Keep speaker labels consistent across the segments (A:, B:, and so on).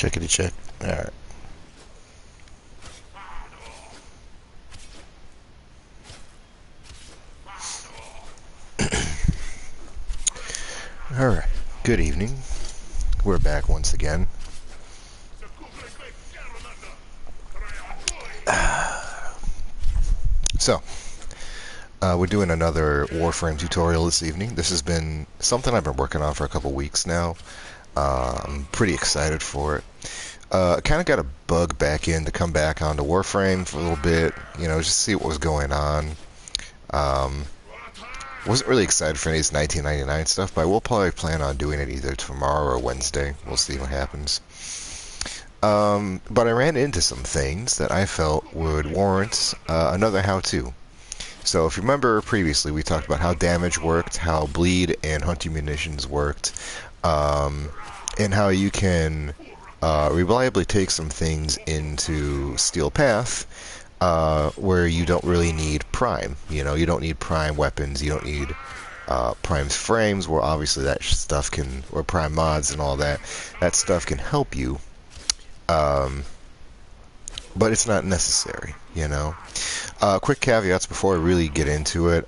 A: Checkity check. Alright. Alright. Good evening. We're back once again. So, we're doing another Warframe tutorial this evening. This has been something I've been working on for a couple weeks now. I'm pretty excited for it. Kind of got a bug back in to come back onto Warframe for a little bit, you know, just see what was going on. Wasn't really excited for any of this 1999 stuff, but I will probably plan on doing it either tomorrow or Wednesday. We'll see what happens. But I ran into some things that I felt would warrant another how-to. So if you remember previously, we talked about how damage worked, how bleed and hunting munitions worked, and how you can reliably take some things into Steel Path where you don't really need prime. You know, you don't need prime weapons, you don't need prime's frames, where obviously that stuff can, or prime mods and all that, that stuff can help you. But it's not necessary, you know. Quick caveats before I really get into it.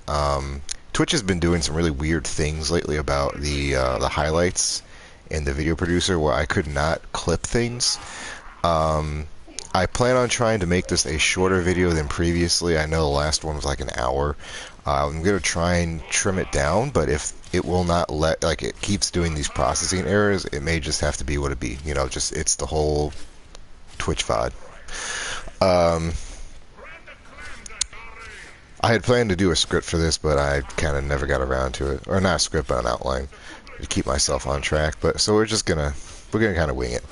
A: Twitch has been doing some really weird things lately about the highlights in the video producer, where I could not clip things. I plan on trying to make this a shorter video than previously. I know the last one was like an hour. I'm going to try and trim it down, but if it will not let, like, it keeps doing these processing errors, it may just have to be what it be. You know, just, it's the whole Twitch VOD. I had planned to do a script for this, but I kind of never got around to it. Or not a script, but an outline to keep myself on track. But so we're gonna kind of wing it.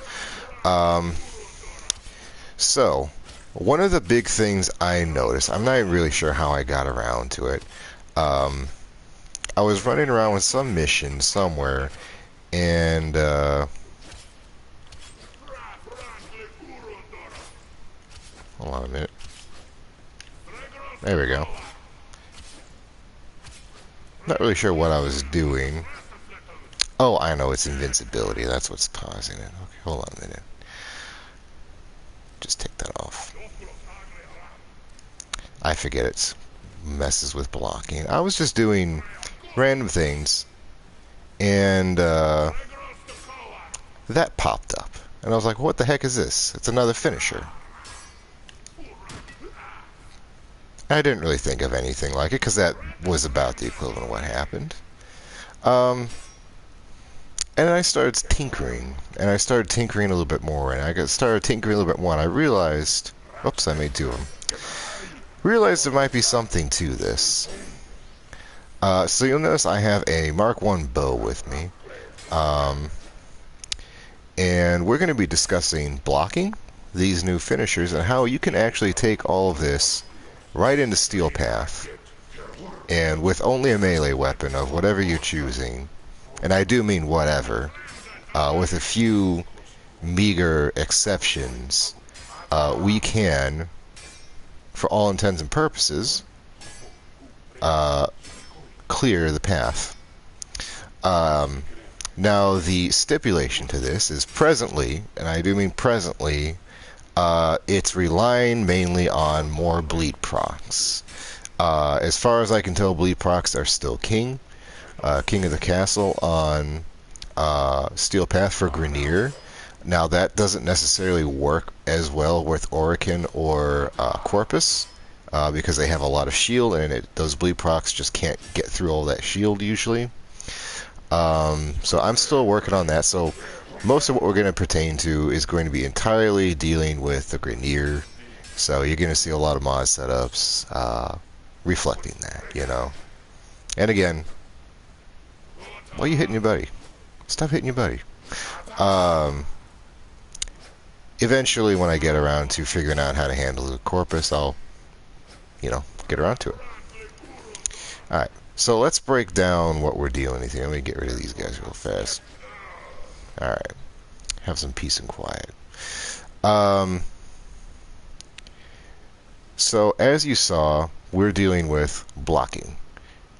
A: So one of the big things I noticed, I'm not really sure how I got around to it. I was running around with some mission somewhere, and hold on a minute. There we go. Not really sure what I was doing. Oh, I know, it's invincibility. That's what's causing it. Okay, hold on a minute. Just take that off. I forget it messes with blocking. I was just doing random things, and that popped up. And I was like, what the heck is this? It's another finisher. I didn't really think of anything like it, because that was about the equivalent of what happened. And I started tinkering, and I started tinkering a little bit more, and I started tinkering a little bit more, and I realized, oops, I made two of them. Realized there might be something to this. So you'll notice I have a Mark I bow with me, and we're going to be discussing blocking these new finishers and how you can actually take all of this right into Steel Path, and with only a melee weapon of whatever you're choosing, and I do mean whatever, with a few meager exceptions, we can, for all intents and purposes, clear the path. Now, the stipulation to this is presently, and I do mean presently, it's relying mainly on more bleed procs. As far as I can tell, bleed procs are still king. King of the castle on Steel Path for Grenier. Now, that doesn't necessarily work as well with Orican or Corpus, because they have a lot of shield, and those bleed procs just can't get through all that shield usually. So I'm still working on that. So most of what we're going to pertain to is going to be entirely dealing with the Grenier. So you're going to see a lot of mod setups reflecting that, you know. And again, why are you hitting your buddy? Stop hitting your buddy. Eventually, when I get around to figuring out how to handle the Corpus, I'll, you know, get around to it. Alright, so let's break down what we're dealing with here. Let me get rid of these guys real fast. Alright, have some peace and quiet. So, as you saw, we're dealing with blocking.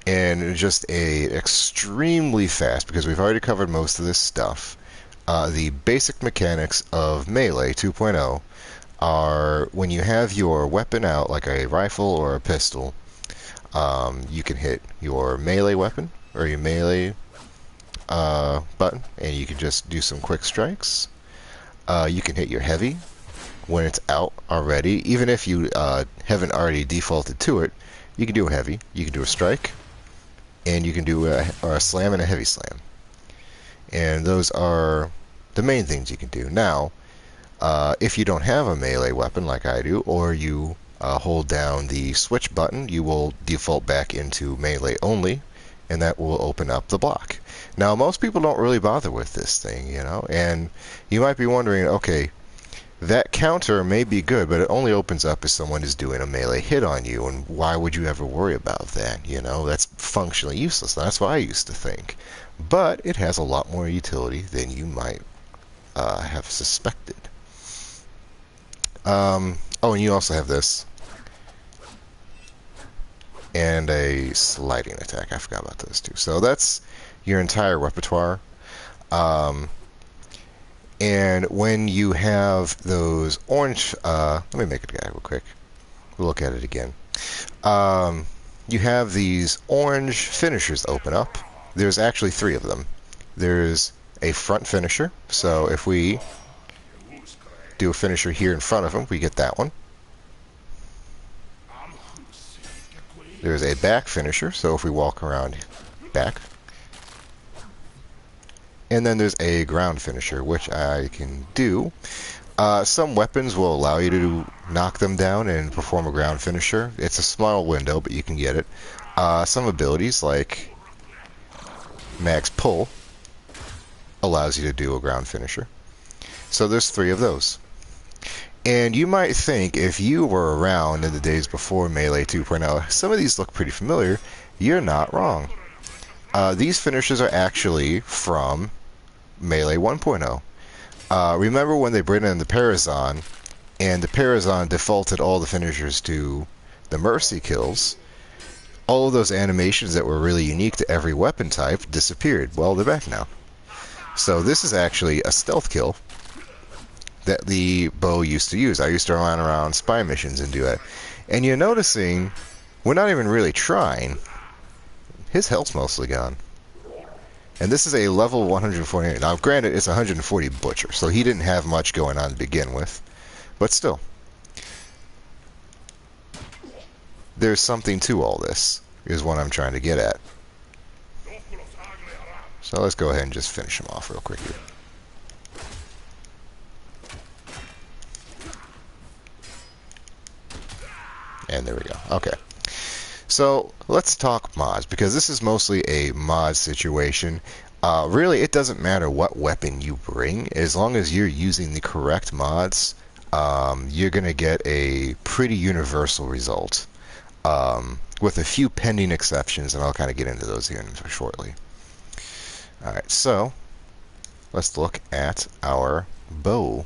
A: And just a extremely fast, because we've already covered most of this stuff, the basic mechanics of Melee 2.0 are when you have your weapon out, like a rifle or a pistol, you can hit your melee weapon or your melee button, and you can just do some quick strikes. You can hit your heavy when it's out already, even if you haven't already defaulted to it. You can do a heavy, you can do a strike, and you can do a slam and a heavy slam. And those are the main things you can do. Now, if you don't have a melee weapon like I do, or you hold down the switch button, you will default back into melee only, and that will open up the block. Now, most people don't really bother with this thing, you know, and you might be wondering, okay, that counter may be good, but it only opens up if someone is doing a melee hit on you, and why would you ever worry about that? You know, that's functionally useless. That's what I used to think. But it has a lot more utility than you might have suspected. Oh, and you also have this. And a sliding attack. I forgot about those two. So that's your entire repertoire. And when you have those orange... let me make it real quick. We'll look at it again. You have these orange finishers open up. There's actually 3 of them. There's a front finisher. So if we do a finisher here in front of him, we get that one. There's a back finisher, so if we walk around back. And then there's a ground finisher, which I can do. Some weapons will allow you to knock them down and perform a ground finisher. It's a small window, but you can get it. Some abilities, like max pull, allows you to do a ground finisher. So there's 3 of those. And you might think, if you were around in the days before Melee 2.0, some of these look pretty familiar. You're not wrong. These finishers are actually from Melee 1.0. Remember when they brought in the Parazon, and the Parazon defaulted all the finishers to the Mercy kills? All of those animations that were really unique to every weapon type disappeared. Well, they're back now. So this is actually a stealth kill that the bow used to use. I used to run around spy missions and do that. And you're noticing, we're not even really trying. His health's mostly gone. And this is a level 148. Now, granted, it's 140 Butcher, so he didn't have much going on to begin with. But still, there's something to all this, is what I'm trying to get at. So let's go ahead and just finish him off real quick here. And there we go. Okay. So let's talk mods, because this is mostly a mod situation. Really, it doesn't matter what weapon you bring. As long as you're using the correct mods, you're going to get a pretty universal result. With a few pending exceptions, and I'll kind of get into those here shortly. Alright, so let's look at our bow.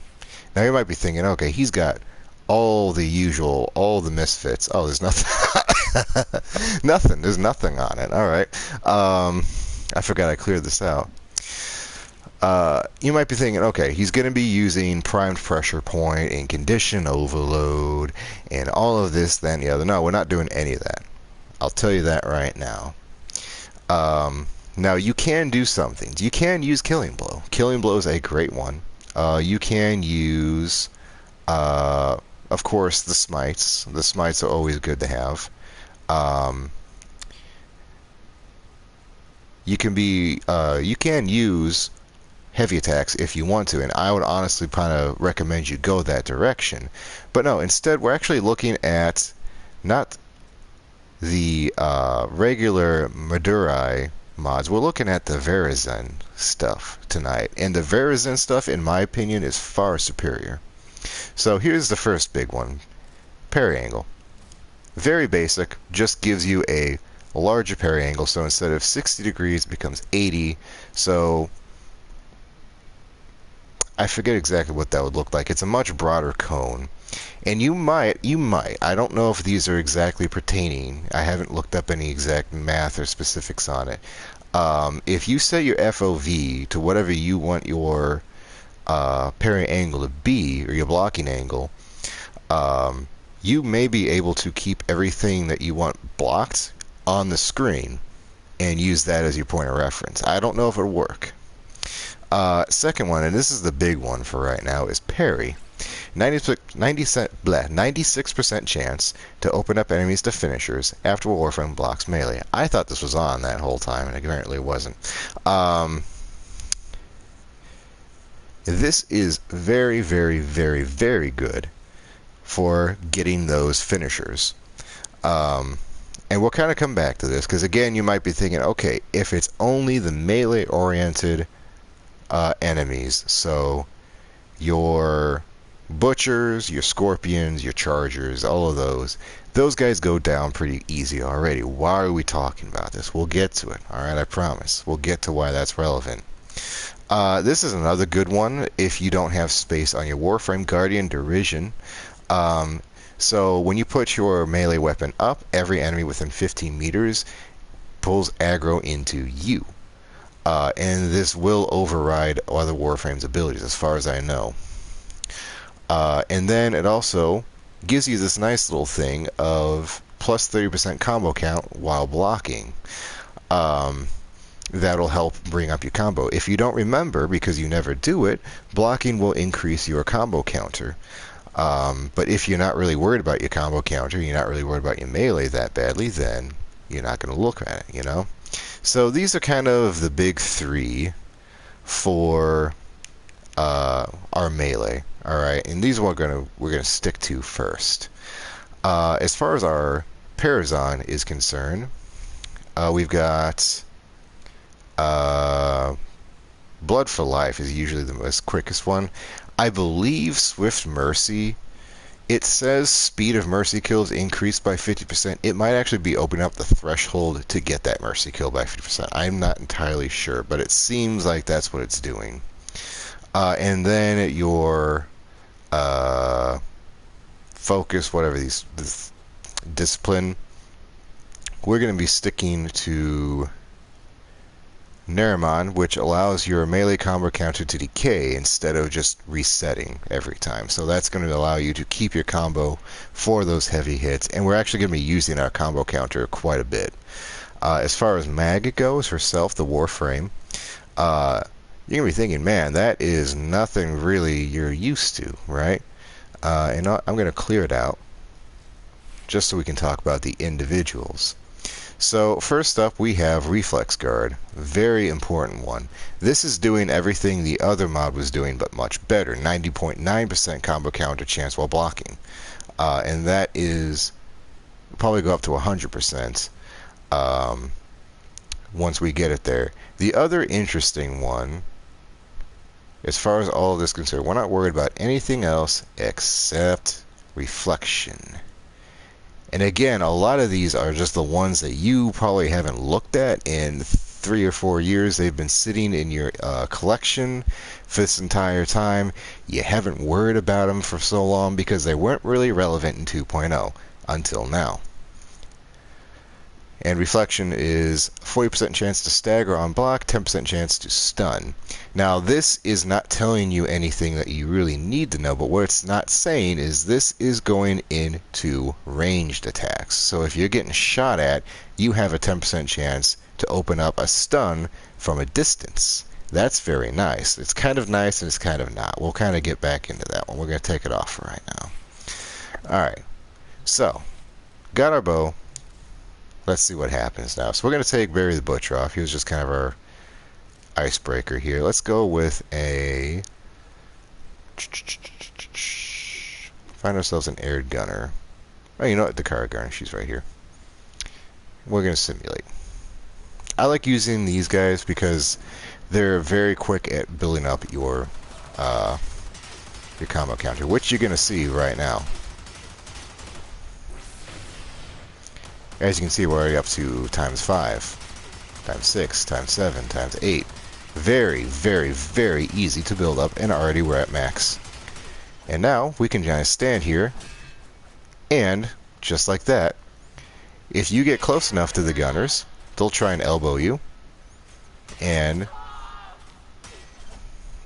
A: Now you might be thinking, okay, he's got all the usual, all the misfits. Oh, there's nothing. Nothing. There's nothing on it. Alright. I forgot I cleared this out. You might be thinking, okay, he's going to be using primed pressure point and condition overload and all of this, that, and the other. No, we're not doing any of that. I'll tell you that right now. Now, you can do something. You can use Killing Blow. Killing Blow is a great one. You can use, of course, the smites. The smites are always good to have. You can use heavy attacks if you want to, and I would honestly kind of recommend you go that direction. But no, instead we're actually looking at not the regular Madurai mods. We're looking at the Verizen stuff tonight, and the Verizen stuff, in my opinion, is far superior. So here's the first big one. Parry angle. Very basic, just gives you a larger parry angle, so instead of 60 degrees it becomes 80. So I forget exactly what that would look like. It's a much broader cone. And I don't know if these are exactly pertaining. I haven't looked up any exact math or specifics on it. If you set your FOV to whatever you want your parry angle to be, or your blocking angle, you may be able to keep everything that you want blocked on the screen and use that as your point of reference. I don't know if it'll work. Second one, and this is the big one for right now, is parry. 96% chance to open up enemies to finishers after Warframe blocks melee. I thought this was on that whole time, and apparently it wasn't. This is very, very, very, very good for getting those finishers. And we'll kind of come back to this, because again, you might be thinking, okay, if it's only the melee-oriented enemies, so your butchers, your scorpions, your chargers, all of those guys go down pretty easy already. Why are we talking about this? We'll get to it. All right, I promise. We'll get to why that's relevant. This is another good one if you don't have space on your Warframe Guardian Derision. So when you put your melee weapon up, every enemy within 15 meters pulls aggro into you. And this will override other Warframe's abilities, as far as I know. And then it also gives you this nice little thing of plus 30% combo count while blocking. That'll help bring up your combo. If you don't remember, because you never do it, blocking will increase your combo counter. But if you're not really worried about your combo counter, you're not really worried about your melee that badly, then you're not going to look at it, you know? So these are kind of the big three for our melee. All right, and these we're gonna stick to first. As far as our Parazon is concerned, we've got Blood for Life is usually the most quickest one. I believe Swift Mercy. It says speed of mercy kills increased by 50%. It might actually be opening up the threshold to get that mercy kill by 50%. I'm not entirely sure, but it seems like that's what it's doing. And then your focus, whatever this discipline, we're going to be sticking to Nerimon, which allows your melee combo counter to decay instead of just resetting every time. So that's going to allow you to keep your combo for those heavy hits, and we're actually going to be using our combo counter quite a bit. As far as Mag goes, herself, the Warframe, you're going to be thinking, man, that is nothing really you're used to, right? And I'm going to clear it out just so we can talk about the individuals. So first up, we have Reflex Guard. Very important one. This is doing everything the other mod was doing, but much better. 90.9% combo counter chance while blocking. And that is probably go up to 100% once we get it there. The other interesting one, as far as all of this is concerned, we're not worried about anything else except reflection. And again, a lot of these are just the ones that you probably haven't looked at in 3 or 4 years. They've been sitting in your collection for this entire time. You haven't worried about them for so long because they weren't really relevant in 2.0 until now. And reflection is 40% chance to stagger on block, 10% chance to stun. Now, this is not telling you anything that you really need to know, but what it's not saying is this is going into ranged attacks. So if you're getting shot at, you have a 10% chance to open up a stun from a distance. That's very nice. It's kind of nice and it's kind of not. We'll kind of get back into that one. We're going to take it off for right now. Alright, so got our bow. Let's see what happens now. So we're going to take Barry the Butcher off. He was just kind of our icebreaker here. Let's go with a... Find ourselves an aired gunner. Oh, you know what? The car gunner. She's right here. We're going to simulate. I like using these guys because they're very quick at building up your combo counter, which you're going to see right now. As you can see, we're already up to times 5, times 6, times 7, times 8. Very, very, very easy to build up, and already we're at max. And now we can just stand here, and just like that, if you get close enough to the gunners, they'll try and elbow you. And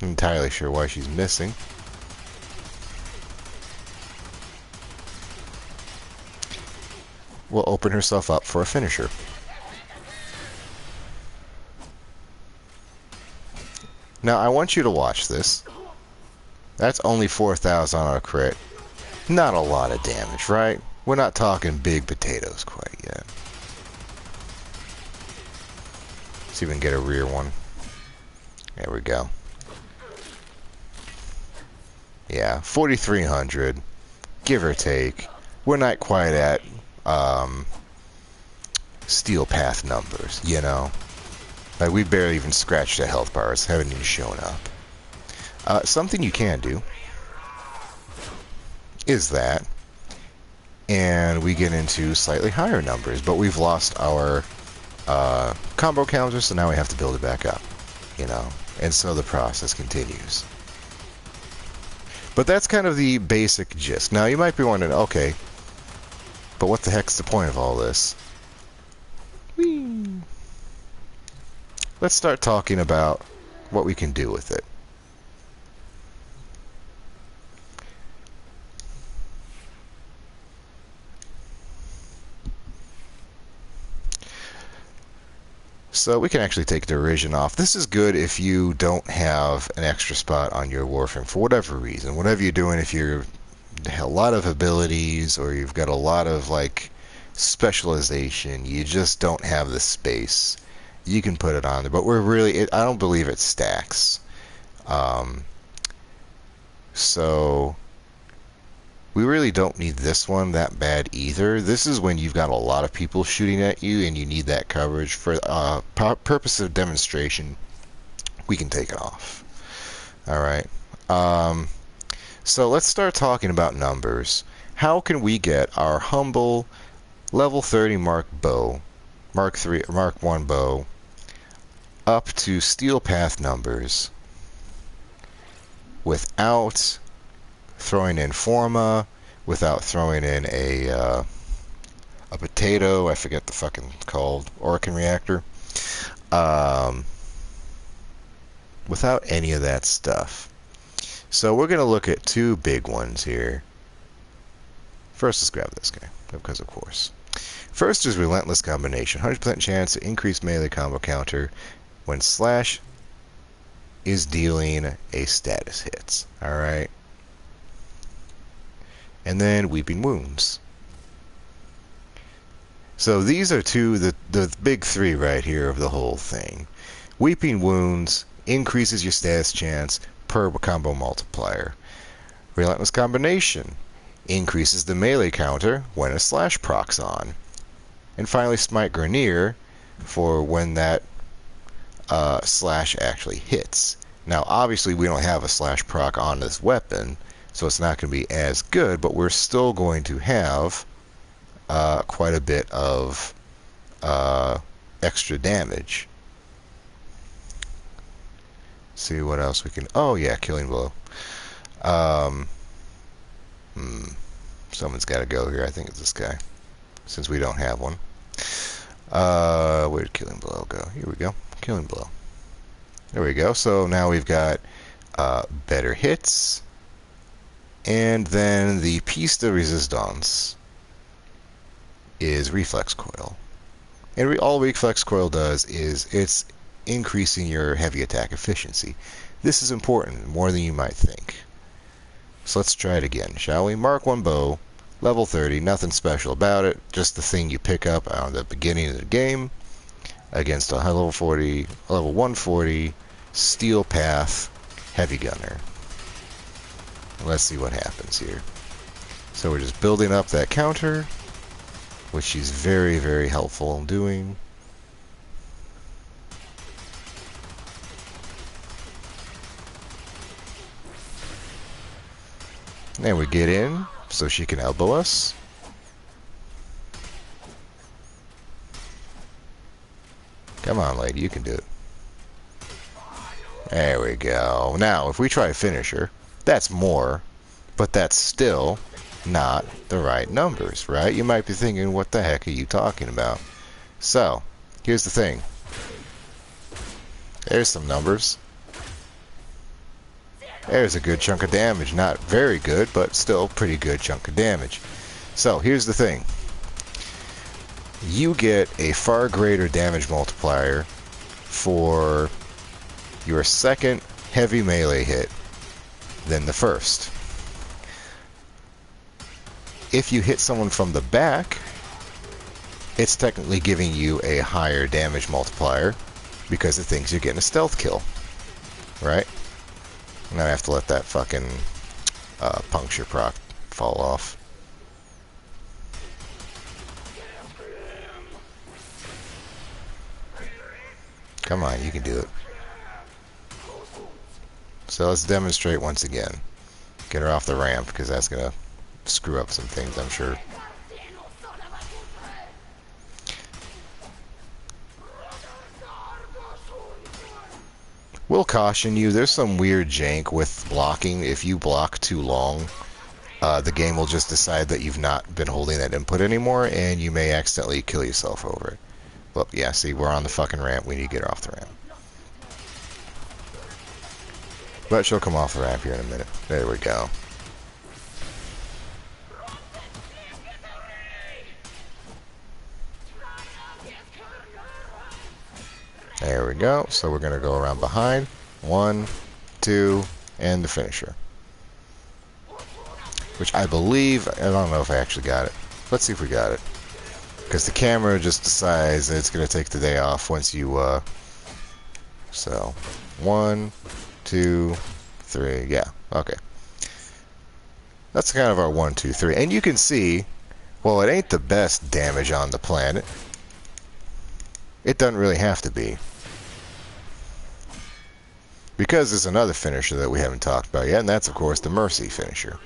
A: I'm entirely sure why she's missing. Will open herself up for a finisher. Now I want you to watch this. That's only 4,000 on our crit. Not a lot of damage, right? We're not talking big potatoes quite yet. See if we can get a rear one. There we go. Yeah, 4,300, give or take. We're not quite at steel path numbers, you know? Like, we barely even scratched the health bars, haven't even shown up. Something you can do is that, and we get into slightly higher numbers, but we've lost our combo counter, so now we have to build it back up, you know? And so the process continues. But that's kind of the basic gist. Now, you might be wondering, okay, but what the heck's the point of all this? Whee! Let's start talking about what we can do with it. So we can actually take derision off. This is good if you don't have an extra spot on your Warframe for whatever reason. Whatever you're doing, if you're a lot of abilities or you've got a lot of like specialization, you just don't have the space. You can put it on there, but we're really, I don't believe it stacks. So we really don't need this one that bad either. This is when you've got a lot of people shooting at you and you need that coverage. For purpose of demonstration, we can take it off. Alright. So let's start talking about numbers. How can we get our humble level 30 Mark bow, Mark 1 bow, up to steel path numbers without throwing in Forma, without throwing in a potato, I forget the fucking called, Orokin reactor, without any of that stuff. So we're going to look at two big ones here. First, let's grab this guy, because of course. First is Relentless Combination. 100% chance to increase melee combo counter when slash is dealing a status hits. Alright. And then Weeping Wounds. So these are the big three right here of the whole thing. Weeping Wounds increases your status chance per combo multiplier. Relentless Combination increases the melee counter when a slash procs on. And finally, Smite Grenier for when that slash actually hits. Now, obviously, we don't have a slash proc on this weapon, so it's not going to be as good, but we're still going to have quite a bit of extra damage. See what else we can... Oh, yeah, Killing Blow. Someone's got to go here. I think it's this guy, since we don't have one. Where'd Killing Blow go? Here we go. Killing Blow. There we go. So now we've got better hits. And then the piece de resistance is Reflex Coil. And all Reflex Coil does is it's increasing your heavy attack efficiency. This is important, more than you might think. So let's try it again, shall we? Mark 1 bow, level 30, nothing special about it, just the thing you pick up on the beginning of the game against a level 140 steel path heavy gunner. Let's see what happens here. So we're just building up that counter, which she's very, very helpful in doing. And we get in so she can elbow us. Come on, lady, you can do it. There we go. Now, if we try finisher, that's more, but that's still not the right numbers, right? You might be thinking, what the heck are you talking about? So, here's the thing. There's some numbers. There's a good chunk of damage. Not very good, but still pretty good chunk of damage. So, here's the thing. You get a far greater damage multiplier for your second heavy melee hit than the first. If you hit someone from the back, it's technically giving you a higher damage multiplier because it thinks you're getting a stealth kill, right? And I have to let that fucking puncture proc fall off. Come on, you can do it. So let's demonstrate once again. Get her off the ramp, because that's going to screw up some things, I'm sure. Will caution you, there's some weird jank with blocking. If you block too long, the game will just decide that you've not been holding that input anymore, and you may accidentally kill yourself over it. Well, yeah, see, we're on the fucking ramp. We need to get her off the ramp. But she'll come off the ramp here in a minute. There we go. There we go. So we're going to go around behind. 1, 2, and the finisher. Which I believe, I don't know if I actually got it. Let's see if we got it. Because the camera just decides that it's going to take the day off once you, so, 1, 2, 3, yeah, okay. That's kind of our 1, 2, 3. And you can see, well, it ain't the best damage on the planet. It doesn't really have to be. Because there's another finisher that we haven't talked about yet, and that's, of course, the Mercy finisher.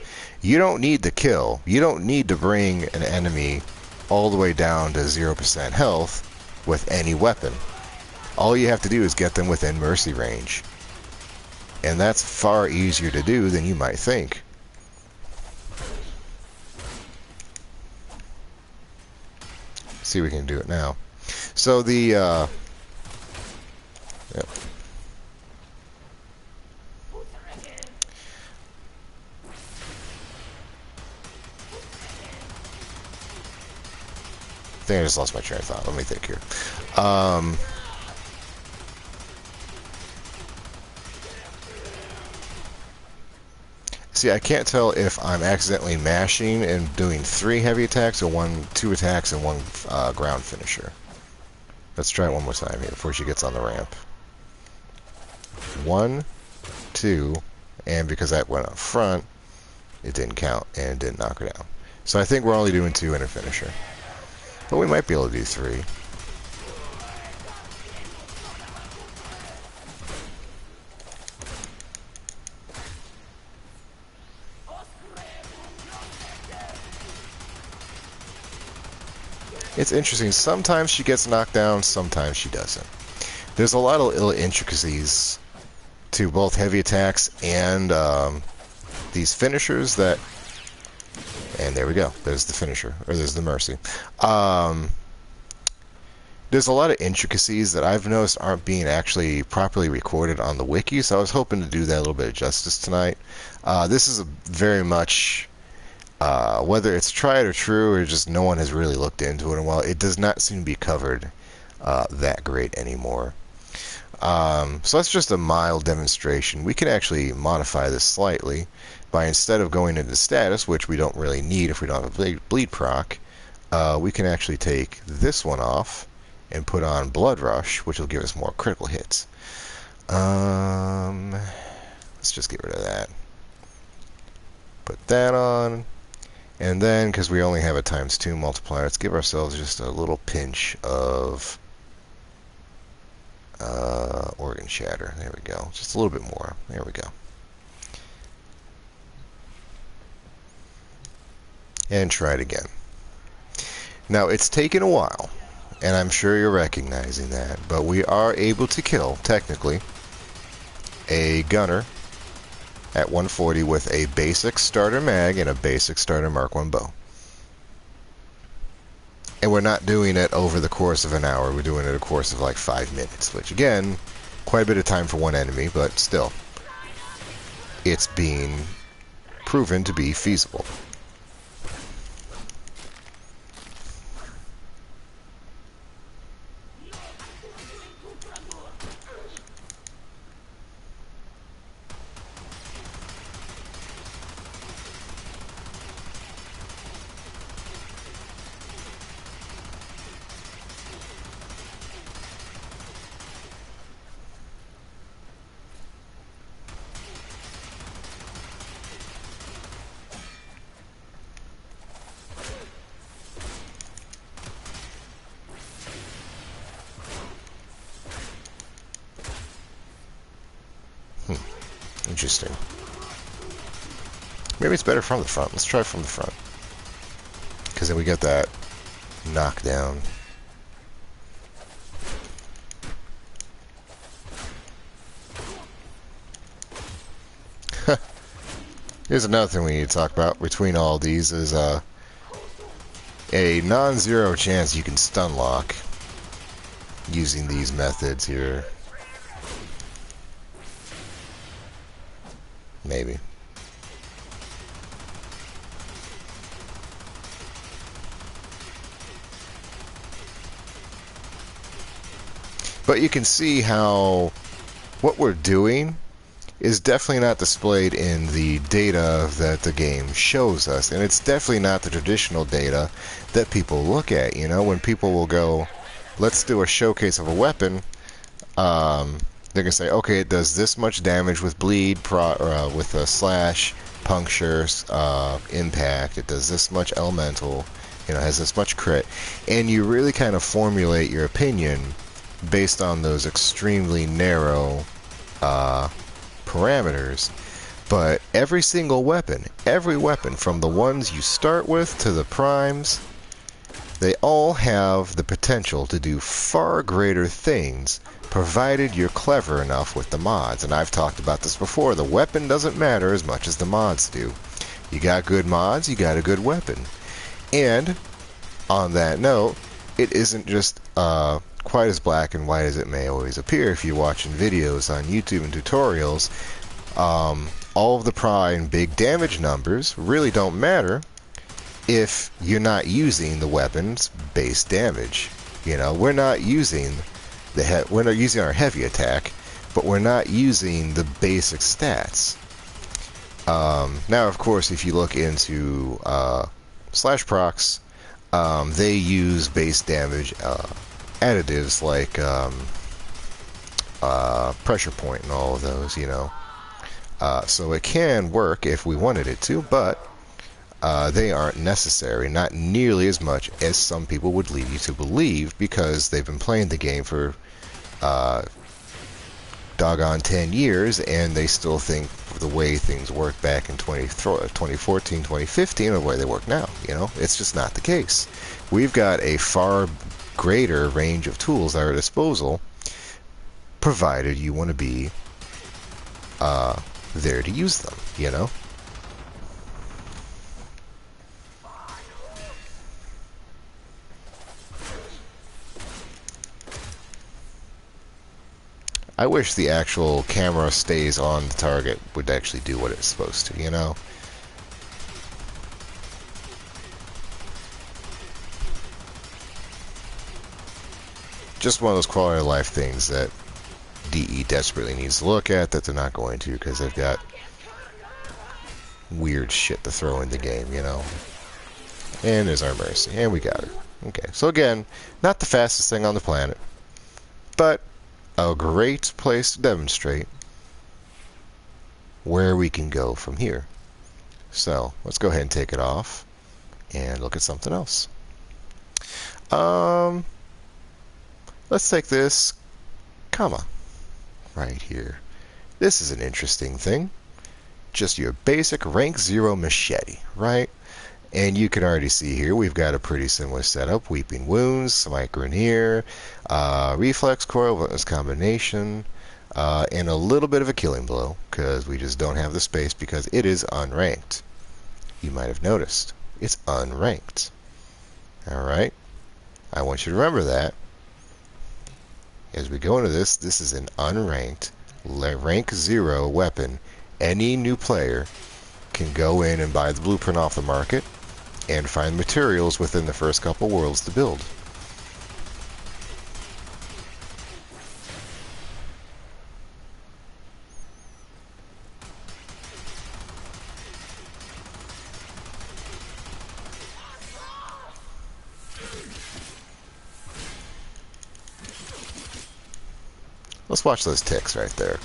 A: You don't need to kill. You don't need to bring an enemy all the way down to 0% health with any weapon. All you have to do is get them within Mercy range. And that's far easier to do than you might think. See if we can do it now. So the yep. I think I just lost my train of thought. Let me think here. See, I can't tell if I'm accidentally mashing and doing 3 heavy attacks or 2 attacks and 1 ground finisher. Let's try it one more time here before she gets on the ramp. 1, 2, and because that went up front, it didn't count and it didn't knock her down. So I think we're only doing 2 and a finisher. But we might be able to do 3. It's interesting. Sometimes she gets knocked down, sometimes she doesn't. There's a lot of little intricacies to both heavy attacks and these finishers that... And there we go. There's the finisher. Or there's the Mercy. There's a lot of intricacies that I've noticed aren't being actually properly recorded on the wiki, so I was hoping to do that a little bit of justice tonight. This is very much... whether it's tried or true or just no one has really looked into it in a while, it does not seem to be covered that great anymore. So that's just a mild demonstration. We can actually modify this slightly by, instead of going into status, which we don't really need if we don't have a bleed proc, we can actually take this one off and put on Blood Rush, which will give us more critical hits. Let's just get rid of that. Put that on. And then, because we only have a ×2 multiplier, let's give ourselves just a little pinch of Organ Shatter. There we go. Just a little bit more. There we go. And try it again. Now, it's taken a while, and I'm sure you're recognizing that, but we are able to kill, technically. a gunner at 140 with a basic starter mag and a basic starter Mark 1 bow. And we're not doing it over the course of an hour. We're doing it a course of like 5 minutes, which again, quite a bit of time for one enemy, but still, it's being proven to be feasible. Interesting. Maybe it's better from the front. Let's try from the front. Because then we get that knockdown. Here's another thing we need to talk about between all these is a non-zero chance you can stun lock using these methods here. Maybe. But you can see how what we're doing is definitely not displayed in the data that the game shows us. And it's definitely not the traditional data that people look at. You know, when people will go, let's do a showcase of a weapon, they're going to say, okay, it does this much damage with bleed, with a slash, puncture, impact. It does this much elemental, you know, has this much crit. And you really kind of formulate your opinion based on those extremely narrow parameters. But every single weapon, every weapon, from the ones you start with to the primes, they all have the potential to do far greater things, provided you're clever enough with the mods. And I've talked about this before. The weapon doesn't matter as much as the mods do. You got good mods, you got a good weapon. And on that note, it isn't just quite as black and white as it may always appear if you're watching videos on YouTube and tutorials. All of the prime big damage numbers really don't matter if you're not using the weapon's base damage. You know, we're not using we're not using our heavy attack, but we're not using the basic stats. Now, of course, if you look into slash procs, they use base damage additives like pressure point and all of those, you know. So it can work if we wanted it to, but they aren't necessary, not nearly as much as some people would lead you to believe, because they've been playing the game for doggone 10 years, and they still think the way things worked back in 2014, 2015 are the way they work now. You know, it's just not the case. We've got a far greater range of tools at our disposal, provided you want to be there to use them, you know? I wish the actual camera stays on the target would actually do what it's supposed to, you know? Just one of those quality of life things that DE desperately needs to look at, that they're not going to, because they've got weird shit to throw in the game, you know? And there's our Mercy, and we got her. Okay, so again, not the fastest thing on the planet, but a great place to demonstrate where we can go from here. So let's go ahead and take it off and look at something else. Let's take this comma right here. This is an interesting thing. Just your basic rank 0 machete, right? And you can already see here we've got a pretty similar setup. Weeping Wounds, Smite Grenier, Reflex Coil, Relentless Combination, and a little bit of a killing blow, because we just don't have the space because it is unranked. You might have noticed. It's unranked. Alright? I want you to remember that. As we go into this, this is an unranked, rank 0 weapon. Any new player can go in and buy the blueprint off the market and find materials within the first couple worlds to build. Let's watch those ticks right there.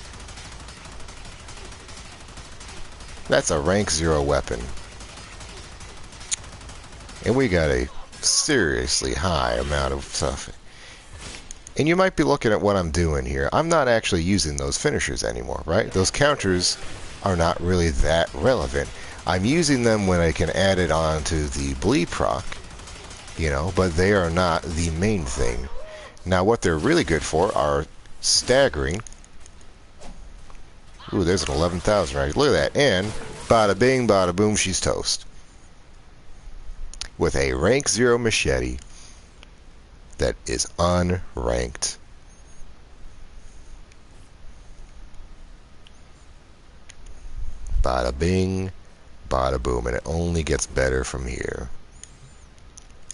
A: That's a rank 0 weapon. And we got a seriously high amount of stuff. And you might be looking at what I'm doing here. I'm not actually using those finishers anymore, right? Those counters are not really that relevant. I'm using them when I can add it on to the bleed proc, you know, but they are not the main thing. Now what they're really good for are staggering. Ooh, there's an 11,000 right. Look at that. And bada bing, bada boom, she's toast. With a rank 0 machete that is unranked. Bada bing, bada boom. And it only gets better from here.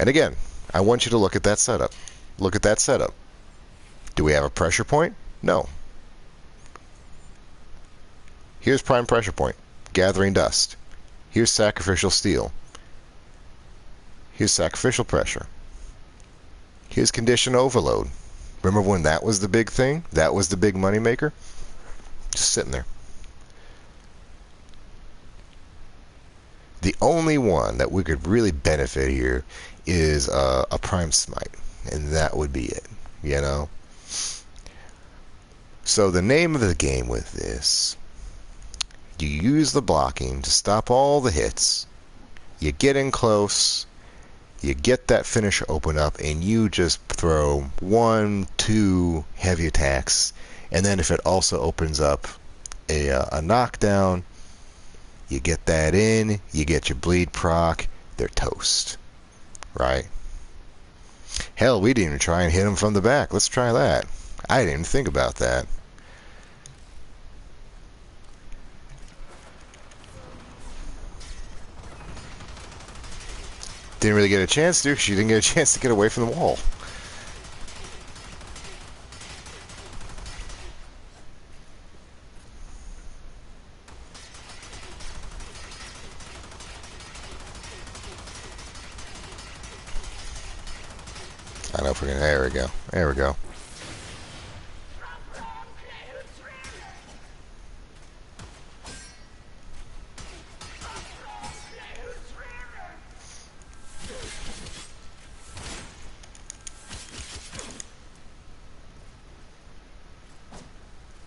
A: And again, I want you to look at that setup. Look at that setup. Do we have a pressure point? No. Here's prime pressure point. Gathering dust. Here's sacrificial steel. Here's sacrificial pressure. Here's condition overload. Remember when that was the big thing? That was the big money maker? Just sitting there. The only one that we could really benefit here is a prime smite. And that would be it. You know? So the name of the game with this, you use the blocking to stop all the hits. You get in close, you get that finish open up, and you just throw 1, 2 heavy attacks. And then if it also opens up a knockdown, you get that in, you get your bleed proc, they're toast. Right? Hell, we didn't even try and hit them from the back. Let's try that. I didn't even think about that. Didn't really get a chance to, because she didn't get a chance to get away from the wall. I don't know if we're gonna. There we go. There we go.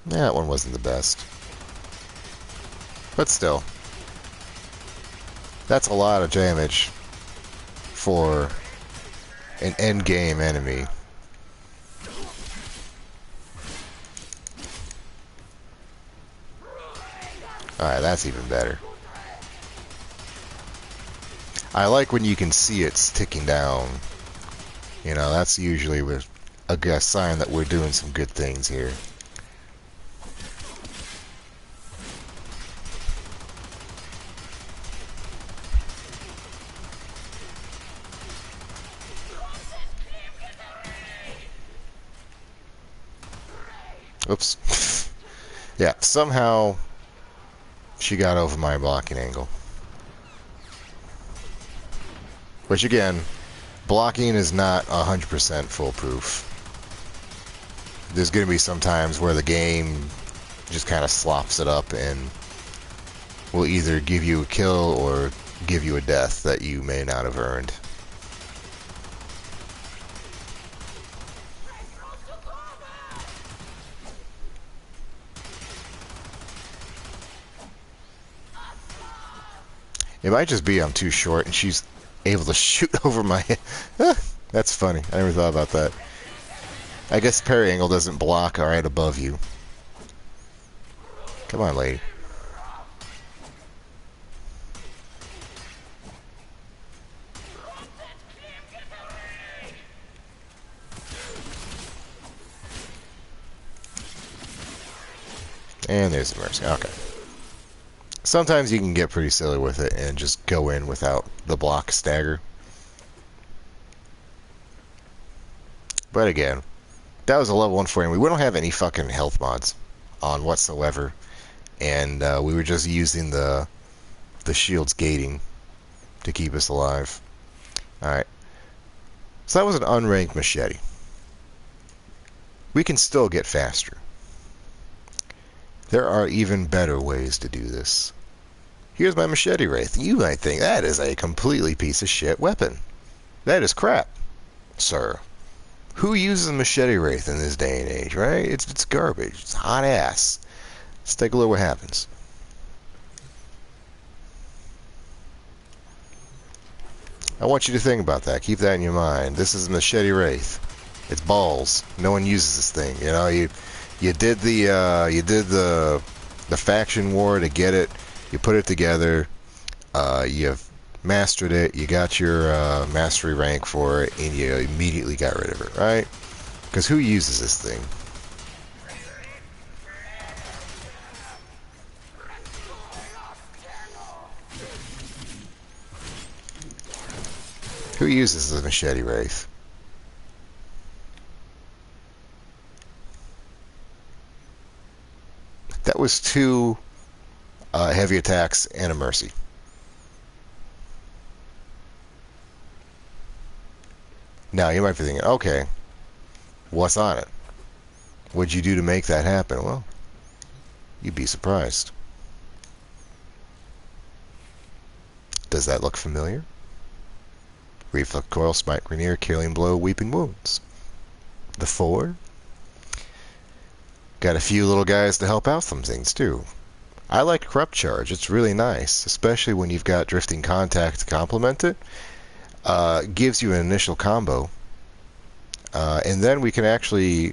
A: Yeah, that one wasn't the best. But still. That's a lot of damage for an endgame enemy. Alright, that's even better. I like when you can see it's ticking down. You know, that's usually a sign that we're doing some good things here. Oops. Yeah, somehow she got over my blocking angle. Which again, blocking is not 100% foolproof. There's going to be some times where the game just kind of slops it up and will either give you a kill or give you a death that you may not have earned. It might just be I'm too short and she's able to shoot over my head. That's funny. I never thought about that. I guess parry angle doesn't block right above you. Come on, lady. And there's the mercy. Okay. Sometimes you can get pretty silly with it and just go in without the block stagger. But again, that was a level 1 frame. We don't have any fucking health mods on whatsoever. And we were just using the shield's gating to keep us alive. Alright. So that was an unranked machete. We can still get faster. There are even better ways to do this. Here's my machete wraith. You might think that is a completely piece of shit weapon. That is crap, sir. Who uses a machete wraith in this day and age, right? It's garbage. It's hot ass. Let's take a look what happens. I want you to think about that. Keep that in your mind. This is a machete wraith. It's balls. No one uses this thing. You know, you did the faction war to get it. You put it together. You've mastered it. You got your mastery rank for it, and you immediately got rid of it, right? Because who uses this thing? Who uses the machete wraith? That was 2 heavy attacks and a mercy. Now you might be thinking, okay, what's on it? What'd you do to make that happen? Well, you'd be surprised. Does that look familiar? Reflex coil, smite, Grenier, killing blow, weeping wounds. The 4. Got a few little guys to help out some things too. I like corrupt charge. It's really nice, especially when you've got drifting contact to complement it. Gives you an initial combo, and then we can actually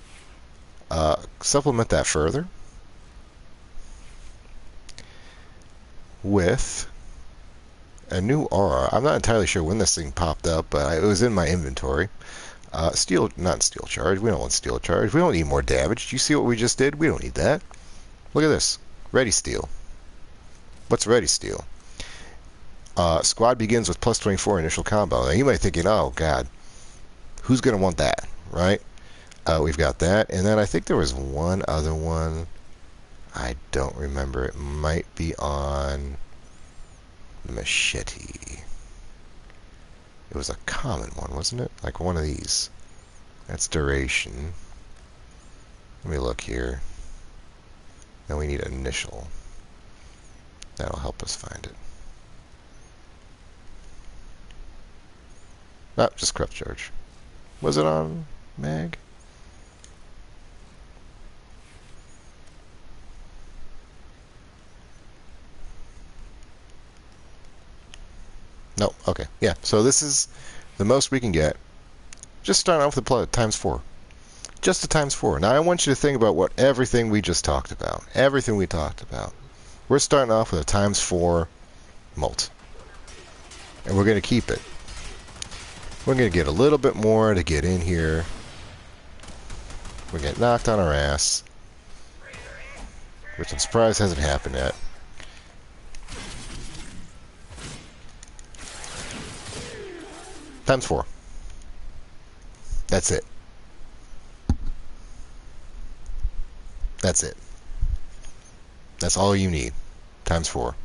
A: supplement that further with a new aura. I'm not entirely sure when this thing popped up, but it was in my inventory. Not steel charge. We don't want steel charge. We don't need more damage. Do you see what we just did? We don't need that. Look at this. Ready steel. What's ready steel? Squad begins with plus 24 initial combo. Now you might be thinking, oh god, who's going to want that, right? We've got that, and then I think there was one other one. I don't remember. It might be on the machete. It was a common one, wasn't it? Like one of these. That's duration. Let me look here. Then we need initial. That'll help us find it. No, just corrupt charge. Was it on mag? No, okay. Yeah, so this is the most we can get. Just starting off with the times 4. Just a times 4. Now I want you to think about everything we just talked about. Everything we talked about. We're starting off with a times 4 molt. And we're going to keep it. We're going to get a little bit more to get in here. We get knocked on our ass. Which I'm surprised hasn't happened yet. Times 4. That's it. That's it. That's all you need. Times 4.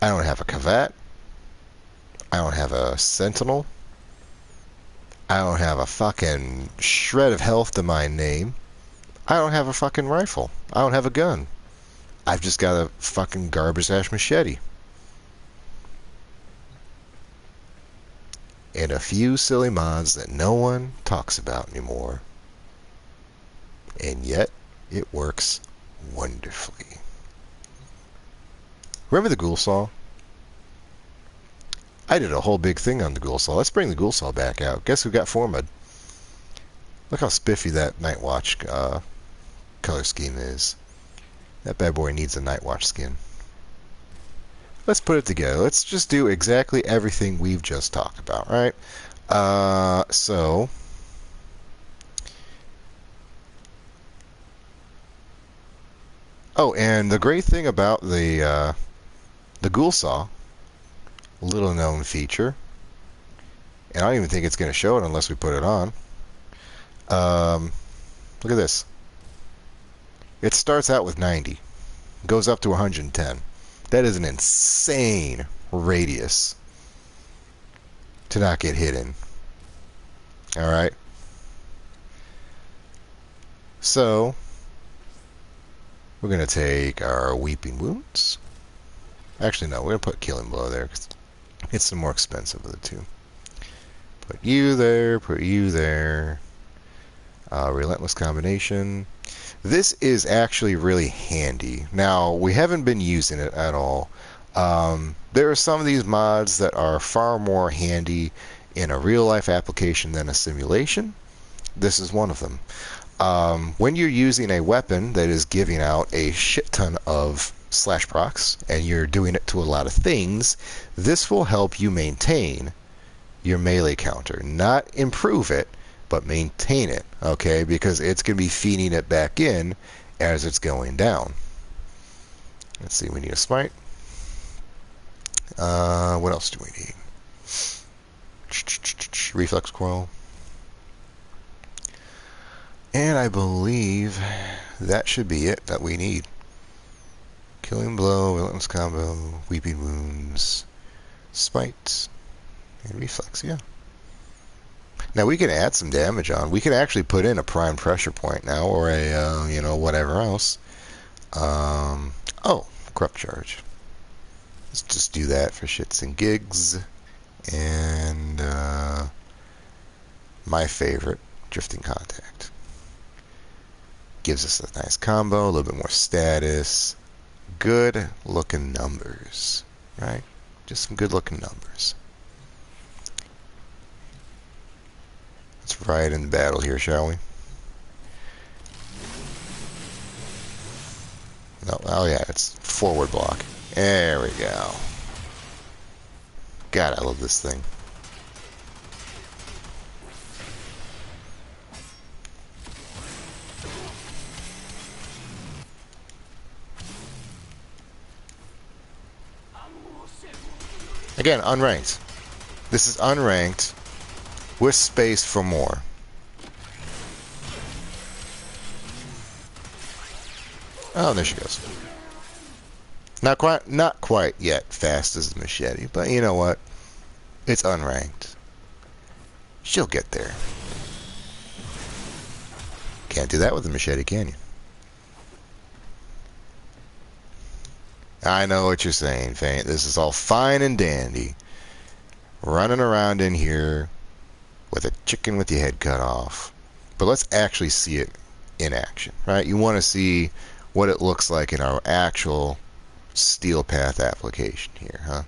A: I don't have a Cavat. I don't have a Sentinel. I don't have a fucking shred of health to my name. I don't have a fucking rifle. I don't have a gun. I've just got a fucking garbage ass machete. And a few silly mods that no one talks about anymore. And yet, it works wonderfully. Remember the ghoul saw? I did a whole big thing on the ghoul saw. Let's bring the ghoul saw back out. Guess who got Formud? Look how spiffy that Night Watch color scheme is. That bad boy needs a Night Watch skin. Let's put it together. Let's just do exactly everything we've just talked about, right? So oh, and the great thing about the ghoul saw, little known feature, and I don't even think it's going to show it unless we put it on. Look at this. It starts out with 90, goes up to 110. That is an insane radius to not get hit in. All right. So we're going to take our Weeping Wounds. Actually, no, we're going to put Killing Blow there because it's the more expensive of the two. Put you there, put you there. Relentless Combination. This is actually really handy. Now, we haven't been using it at all. There are some of these mods that are far more handy in a real-life application than a simulation. This is one of them. When you're using a weapon that is giving out a shit ton of slash procs, and you're doing it to a lot of things, this will help you maintain your melee counter. Not improve it, but maintain it, okay? Because it's going to be feeding it back in as it's going down. Let's see, we need a smite. What else do we need? Reflex Coil. And I believe that should be it that we need. Killing Blow, Relentless Combo, Weeping Wounds, Spite, and Reflex, yeah. Now we can add some damage on. We can actually put in a prime pressure point now, or a, you know, whatever else. Oh, Corrupt Charge. Let's just do that for shits and gigs. And my favorite, Drifting Contact. Gives us a nice combo, a little bit more status. Good looking numbers, right? Just some good looking numbers. Let's ride in the battle here, shall we? No, oh yeah, it's forward block. There we go. God, I love this thing. Again, unranked. This is unranked with space for more. Oh, there she goes. Not quite yet fast as the machete, but you know what? It's unranked. She'll get there. Can't do that with the machete, can you? I know what you're saying, Faint. This is all fine and dandy. Running around in here with a chicken with your head cut off. But let's actually see it in action, right? You want to see what it looks like in our actual Steel Path application here, huh?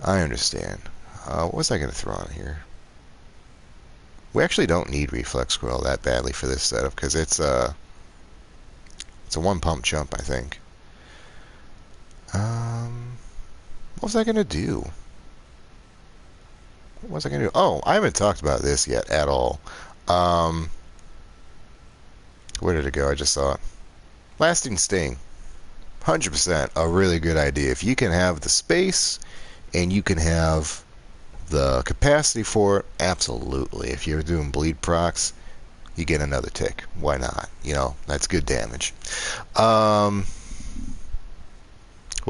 A: I understand. What was I going to throw on here? We actually don't need Reflex Coil that badly for this setup because it's a one pump jump, I think. What was I going to do? What was I going to do? Oh, I haven't talked about this yet at all. Where did it go? I just saw it. Lasting Sting. 100% a really good idea. If you can have the space and you can have the capacity for it, absolutely. If you're doing bleed procs, you get another tick. Why not? You know, that's good damage. What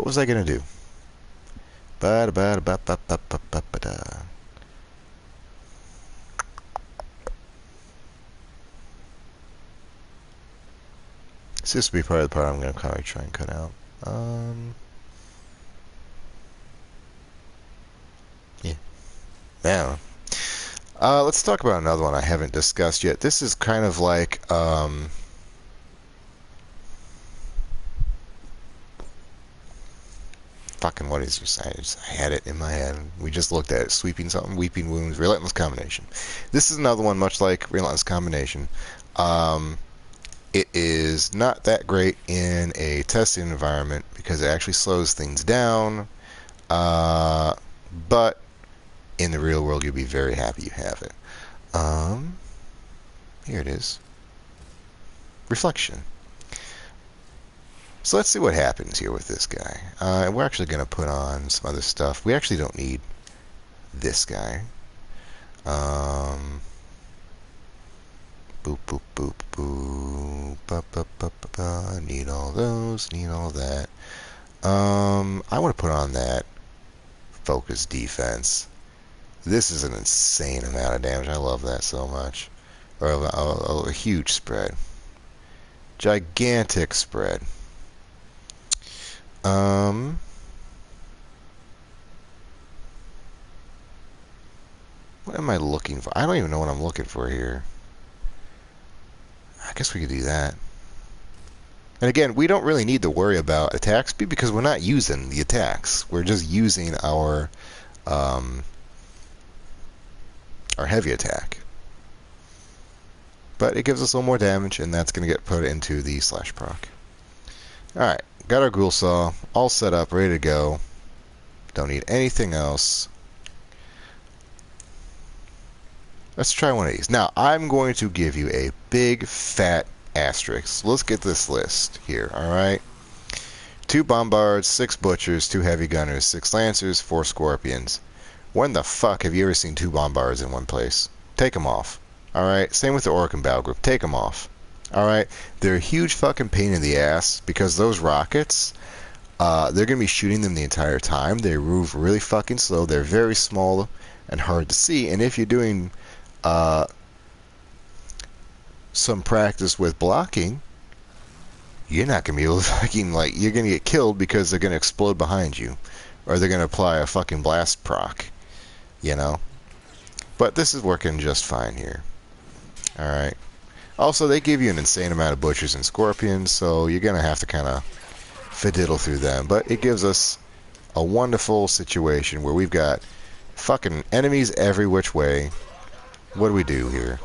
A: was I going to do? This will be part of the part I'm going to probably try and cut out. Yeah. Now, let's talk about another one I haven't discussed yet. This is kind of like fucking, what is your I had it in my head. We just looked at it. Sweeping something, weeping wounds, relentless combination. This is another one much like relentless combination. It is not that great in a testing environment because it actually slows things down. But in the real world, you'll be very happy you have it. Here it is. Reflection. So let's see what happens here with this guy. We're actually going to put on some other stuff. We actually don't need this guy. Boop, boop, boop, boop. Ba, ba, ba, ba, ba. Need all those. Need all that. I want to put on that focus defense. This is an insane amount of damage. I love that so much. Or a huge spread. Gigantic spread. What am I looking for? I don't even know what I'm looking for here. I guess we could do that. And again, we don't really need to worry about attack speed because we're not using the attacks. We're just using our heavy attack. But it gives us a little more damage, and that's going to get put into the slash proc. Alright, got our ghoul saw all set up, ready to go. Don't need anything else. Let's try one of these. Now, I'm going to give you a big, fat asterisk. Let's get this list here, alright? 2 bombards, 6 butchers, 2 heavy gunners, 6 lancers, 4 scorpions. When the fuck have you ever seen 2 bombards in one place? Take them off. Alright, same with the Orc and Battle Group. Take them off. Alright, they're a huge fucking pain in the ass because those rockets, they're going to be shooting them the entire time. They move really fucking slow. They're very small and hard to see. And if you're doing some practice with blocking, you're not going to be able to fucking, like, you're going to get killed because they're going to explode behind you. Or they're going to apply a fucking blast proc. You know? But this is working just fine here. Alright. Also, they give you an insane amount of butchers and scorpions, so you're going to have to kind of fiddle through them. But it gives us a wonderful situation where we've got fucking enemies every which way. What do we do here?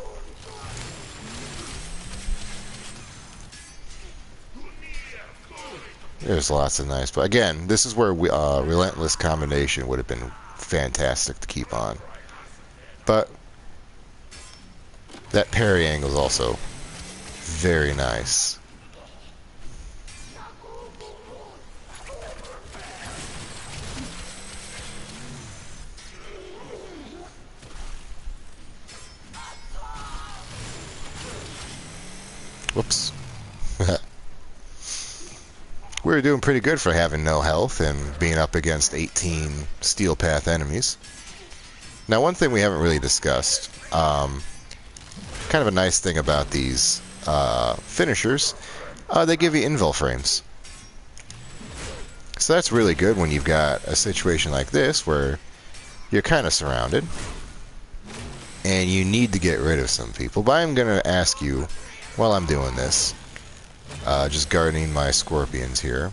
A: There's lots of nice, but again, this is where relentless combination would have been fantastic to keep on. But that parry angle is also very nice. Whoops. We were doing pretty good for having no health and being up against 18 steel path enemies. Now, one thing we haven't really discussed, kind of a nice thing about these finishers, they give you invul frames. So that's really good when you've got a situation like this where you're kind of surrounded and you need to get rid of some people. But I'm going to ask you, while I'm doing this, just guarding my scorpions here,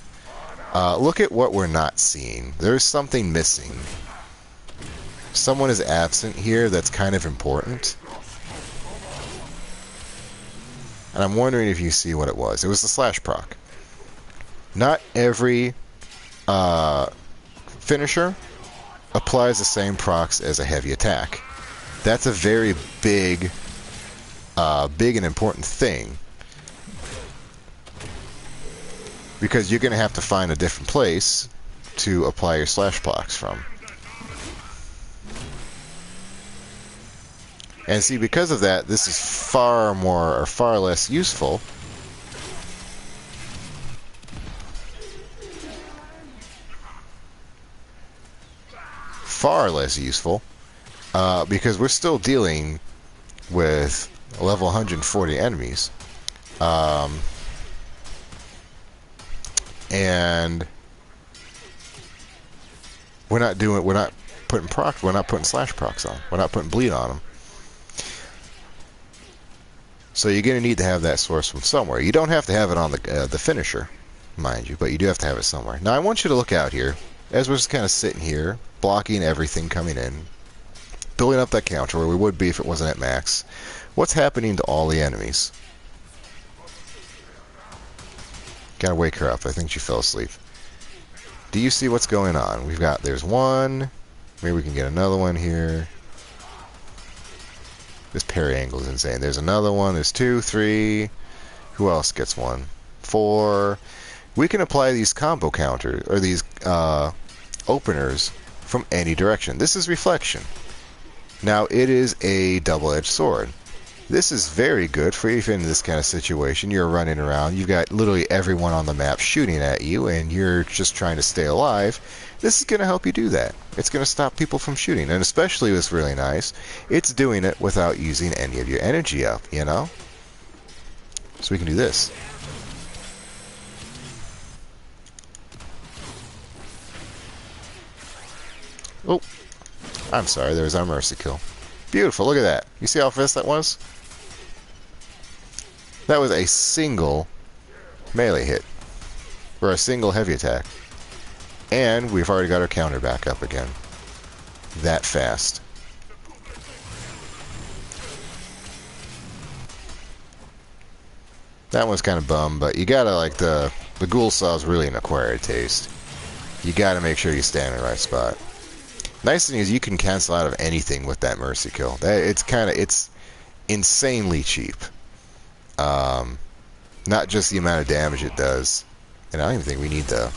A: look at what we're not seeing. There's something missing. Someone is absent here that's kind of important. And I'm wondering if you see what it was. It was the slash proc. Not every finisher applies the same procs as a heavy attack. That's a very big and important thing. Because you're going to have to find a different place to apply your slash procs from. And see, because of that, this is far less useful. Far less useful, because we're still dealing with level 140 enemies. And we're not putting slash procs on. We're not putting bleed on them. So you're going to need to have that source from somewhere. You don't have to have it on the finisher, mind you, but you do have to have it somewhere. Now I want you to look out here. as we're just kind of sitting here, blocking everything coming in, building up that counter where we would be if it wasn't at max, what's happening to all the enemies? Gotta wake her up. I think she fell asleep. Do you see what's going on? There's one. Maybe we can get another one here. This parry angle is insane. There's another one. There's 2, 3. Who else gets one? 4. We can apply these combo counters, or these openers, from any direction. This is reflection. Now, it is a double-edged sword. This is very good for if in this kind of situation you're running around, you've got literally everyone on the map shooting at you, and you're just trying to stay alive. This is going to help you do that. It's going to stop people from shooting, and especially what's really nice, it's doing it without using any of your energy up, you know? So we can do this. Oh, I'm sorry, there's our mercy kill. Beautiful, look at that. You see how fast that was? That was a single melee hit, or a single heavy attack. And we've already got our counter back up again. That fast. That one's kind of bum, but you gotta, like, the ghoul saw is really an acquired taste. You gotta make sure you stand in the right spot. Nice thing is you can cancel out of anything with that mercy kill. It's insanely cheap. Not just the amount of damage it does. And I don't even think we need to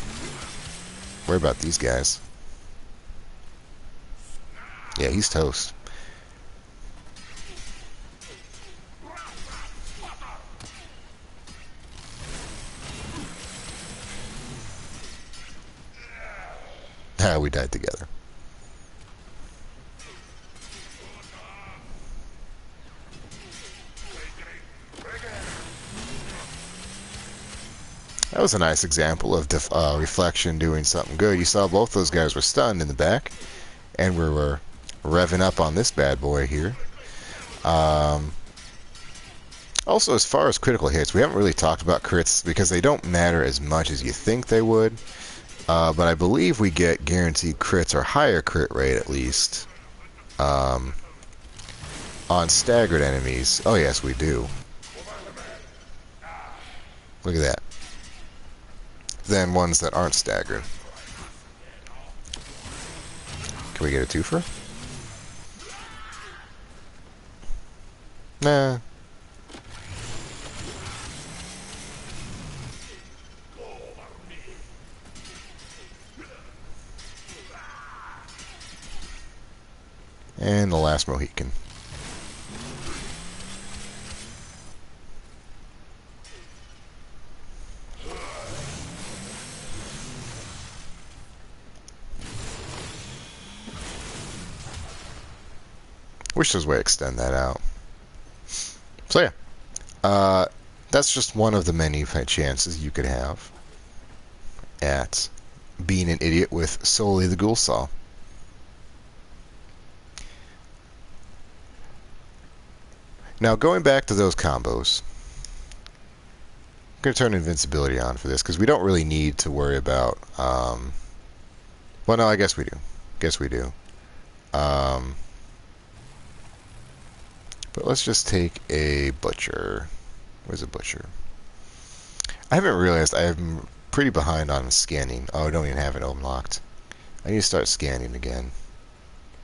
A: worry about these guys. Yeah, he's toast. Ah, we died together. That was a nice example of reflection doing something good. You saw both those guys were stunned in the back, and we were revving up on this bad boy here. Also, as far as critical hits, we haven't really talked about crits because they don't matter as much as you think they would. But I believe we get guaranteed crits or higher crit rate at least on staggered enemies. Oh yes, we do. Look at that. Than ones that aren't staggered. Can we get a twofer? Nah. And the last Mohican. Wish there's a way to extend that out. So yeah, that's just one of the many chances you could have at being an idiot with solely the ghoul saw. Now going back to those combos, I'm going to turn invincibility on for this because we don't really need to worry about. Well, no, I guess we do. But let's just take a butcher. Where's a butcher? I haven't realized I'm pretty behind on scanning. Oh, I don't even have it unlocked. I need to start scanning again.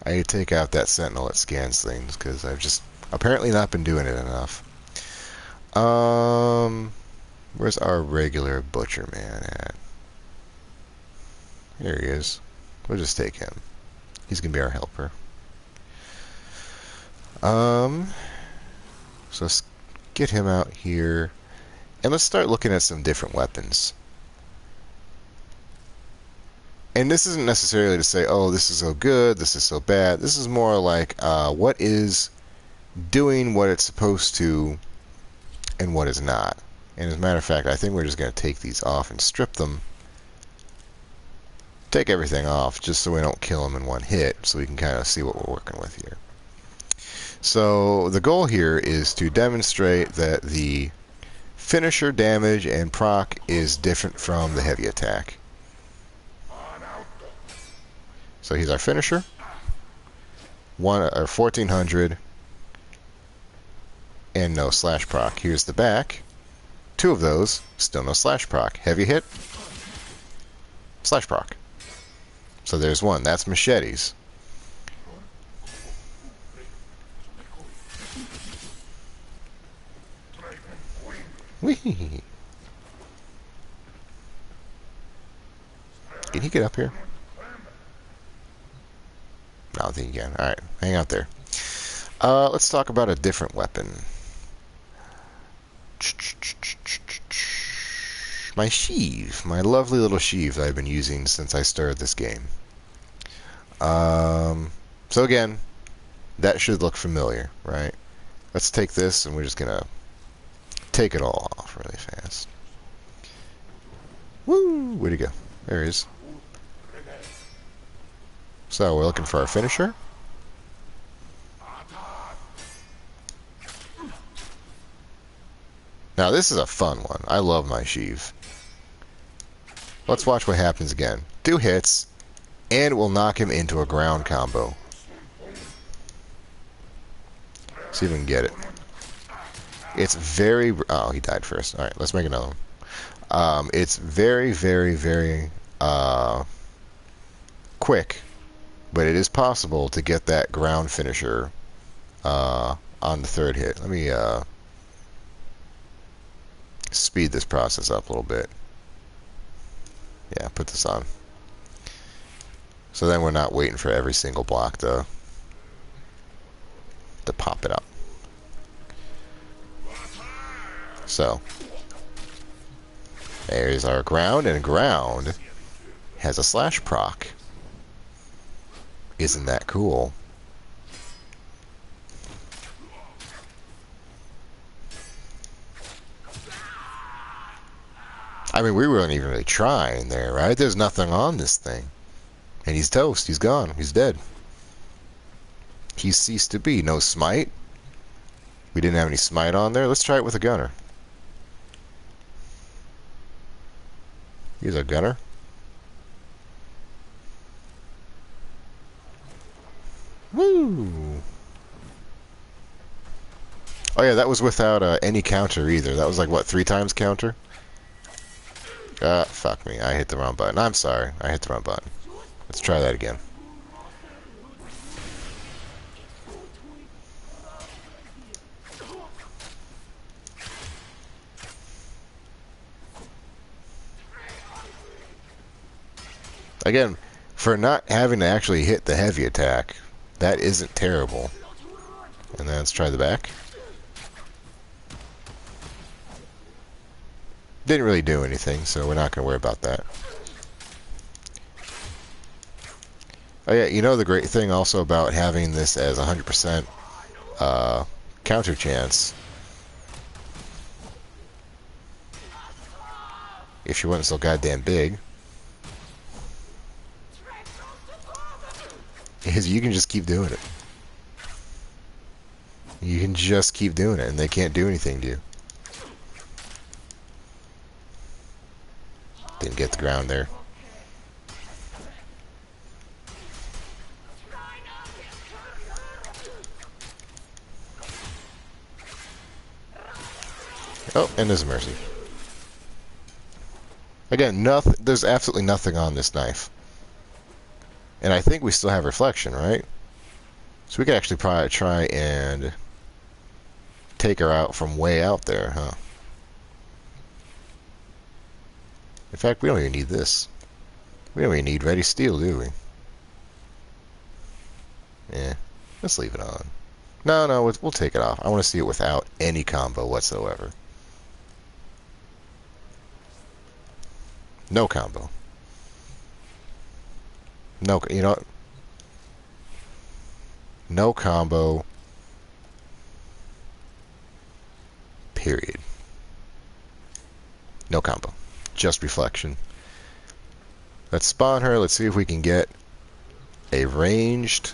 A: I need to take out that sentinel that scans things because I've just apparently not been doing it enough. Where's our regular butcher man at? Here he is. We'll just take him. He's gonna be our helper. So let's get him out here, and let's start looking at some different weapons. And this isn't necessarily to say, oh, this is so good, this is so bad. This is more like what is doing what it's supposed to and what is not. And as a matter of fact, I think we're just going to take these off and strip them. Take everything off just so we don't kill them in one hit, so we can kind of see what we're working with here. So the goal here is to demonstrate that the finisher damage and proc is different from the heavy attack. So he's our finisher. 1400 and no slash proc. Here's the back. 2 of those, still no slash proc. Heavy hit, slash proc. So there's 1. That's machetes. Whee! Can he get up here? I don't think he can. Alright, hang out there. Let's talk about a different weapon. My sheave. My lovely little sheave that I've been using since I started this game. So again, that should look familiar, right? Let's take this and we're just gonna take it all off really fast. Woo! Where'd he go? There he is. So we're looking for our finisher. Now this is a fun one. I love my sheave. Let's watch what happens again. 2 hits, and it will knock him into a ground combo. See if we can get it. It's very... Oh, he died first. Alright, let's make another one. It's very, very, very quick, but it is possible to get that ground finisher on the 3rd hit. Let me speed this process up a little bit. Yeah, put this on. So then we're not waiting for every single block to pop it up. So there's our ground, and ground has a slash proc. Isn't that cool? I mean, we weren't even really trying there, right? There's nothing on this thing. And he's toast. He's gone. He's dead. He's ceased to be. No smite. We didn't have any smite on there. Let's try it with a gunner. He's a gunner. Woo! Oh yeah, that was without any counter either. That was like, what, 3 times counter? Fuck me. I hit the wrong button. I'm sorry. I hit the wrong button. Let's try that again. Again, for not having to actually hit the heavy attack, that isn't terrible. And then let's try the back. Didn't really do anything, so we're not going to worry about that. Oh yeah, you know the great thing also about having this as 100% counter chance, if you wasn't so goddamn big, is you can just keep doing it. You can just keep doing it, and they can't do anything to you. Didn't get the ground there. Oh, and there's a mercy. Again, there's absolutely nothing on this knife. And I think we still have reflection, right? So we could actually probably try and take her out from way out there, huh? In fact, we don't even need this. We don't even need ready steel, do we? Yeah, let's leave it on. No, we'll take it off. I want to see it without any combo whatsoever. No combo. No, you know, no combo. Period. No combo. Just reflection. Let's spawn her. Let's see if we can get a ranged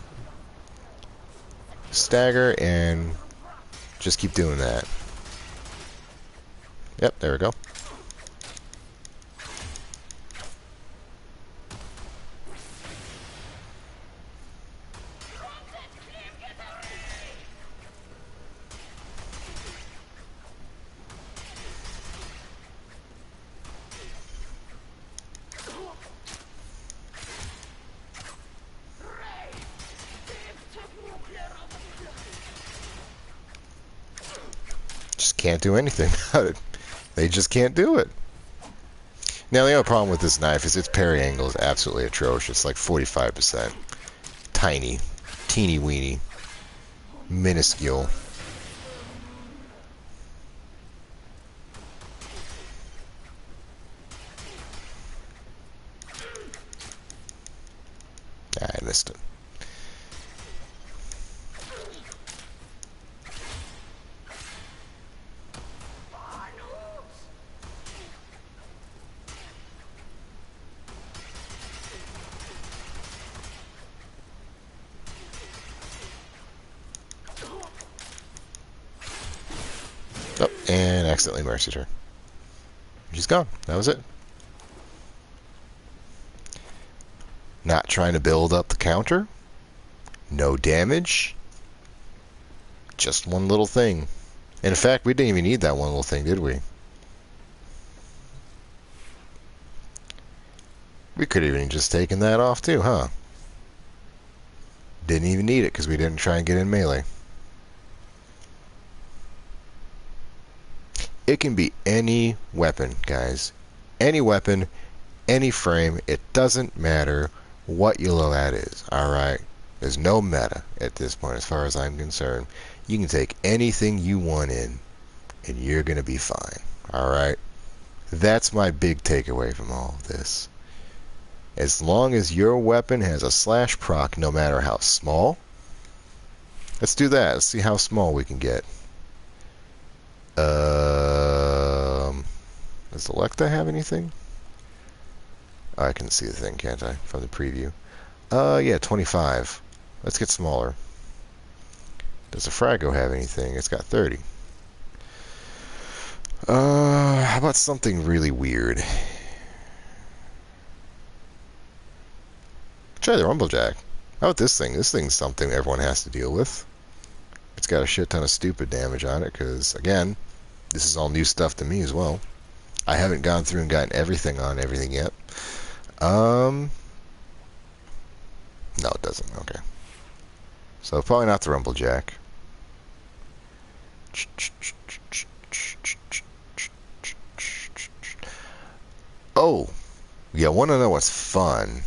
A: stagger and just keep doing that. Yep, there we go. Just can't do anything about it. They just can't do it. Now, the other problem with this knife is its parry angle is absolutely atrocious, like 45%. Tiny. Teeny weeny. Minuscule. I missed it. Oh, and accidentally mercied her. She's gone. That was it. Not trying to build up the counter. No damage. Just one little thing. In fact, we didn't even need that one little thing, did we? We could have even just taken that off too, huh? Didn't even need it because we didn't try and get in melee. It can be any weapon, guys. Any weapon, any frame. It doesn't matter what your low at is, alright? There's no meta at this point as far as I'm concerned. You can take anything you want in, and you're going to be fine, alright? That's my big takeaway from all of this. As long as your weapon has a slash proc, no matter how small. Let's do that. Let's see how small we can get. Does Electa have anything? Oh, I can see the thing, can't I? From the preview. Yeah, 25. Let's get smaller. Does the Frago have anything? It's got 30. How about something really weird? Try the Rumblejack. How about this thing? This thing's something everyone has to deal with. It's got a shit ton of stupid damage on it, because, again, this is all new stuff to me as well. I haven't gone through and gotten everything on everything yet. No, it doesn't. Okay. So, probably not the Rumblejack. Oh! Yeah, want to know what's fun?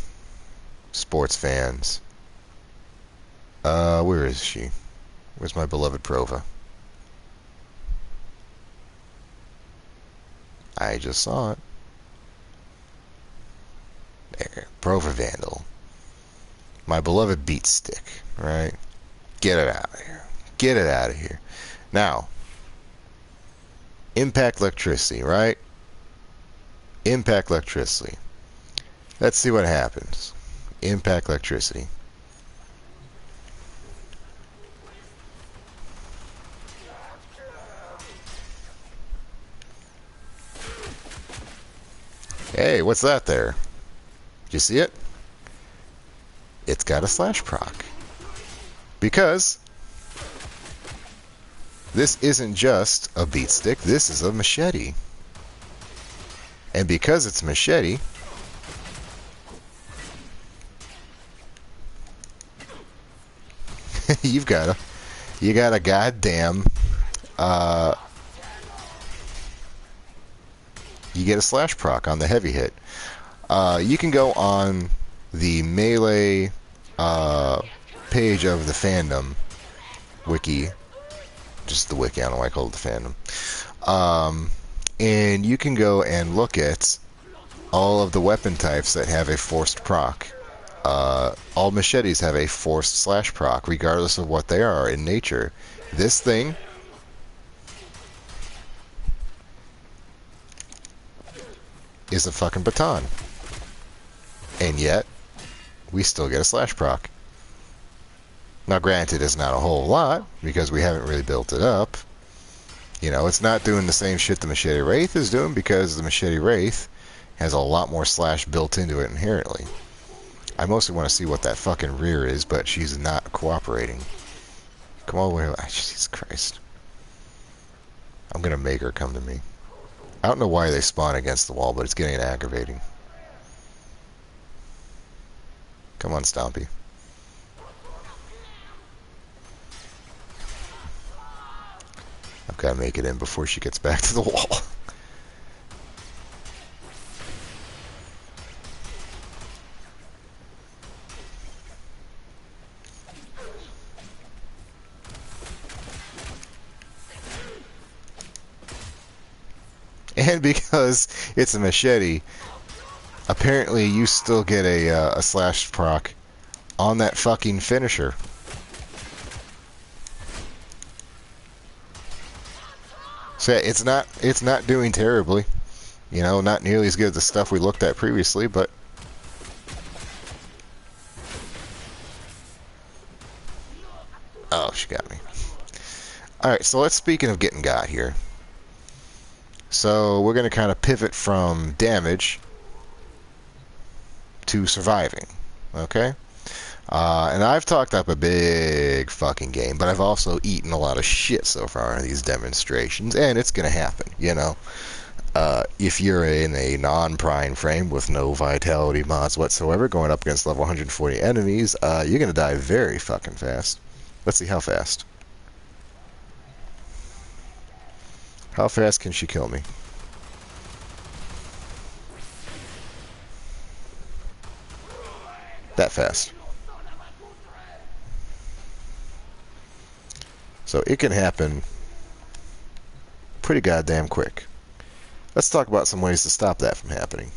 A: Sports fans. Where is she? Where's my beloved Prova? I just saw it. There. Prova Vandal. My beloved beat stick, right? Get it out of here. Get it out of here. Now, impact electricity, right? Impact electricity. Let's see what happens. Impact electricity. Hey, what's that there? Did you see it? It's got a slash proc. Because this isn't just a beat stick, this is a machete. And because it's a machete, you got a goddamn you get a slash proc on the heavy hit. You can go on the melee page of the fandom wiki, just the wiki, I don't know why I call it the fandom, and you can go and look at all of the weapon types that have a forced proc. All machetes have a forced slash proc, regardless of what they are in nature. This thing is a fucking baton. And yet, we still get a slash proc. Now granted, it's not a whole lot, because we haven't really built it up. You know, it's not doing the same shit the Machete Wraith is doing, because the Machete Wraith has a lot more slash built into it inherently. I mostly want to see what that fucking rear is, but she's not cooperating. Come all the way. Jesus Christ. I'm gonna make her come to me. I don't know why they spawn against the wall, but it's getting aggravating. Come on, Stompy. I've got to make it in before she gets back to the wall. And because it's a machete, apparently you still get a slash proc on that fucking finisher. So yeah, it's not doing terribly. You know, not nearly as good as the stuff we looked at previously, but oh, she got me. Alright, so let's speaking of getting got here. So we're gonna kind of pivot from damage to surviving. Okay? And I've talked up a big fucking game, but I've also eaten a lot of shit so far in these demonstrations, and it's gonna happen, you know. If you're in a non-prime frame with no vitality mods whatsoever, going up against level 140 enemies, you're gonna die very fucking fast. Let's see how fast. How fast can she kill me? That fast. So it can happen pretty goddamn quick. Let's talk about some ways to stop that from happening.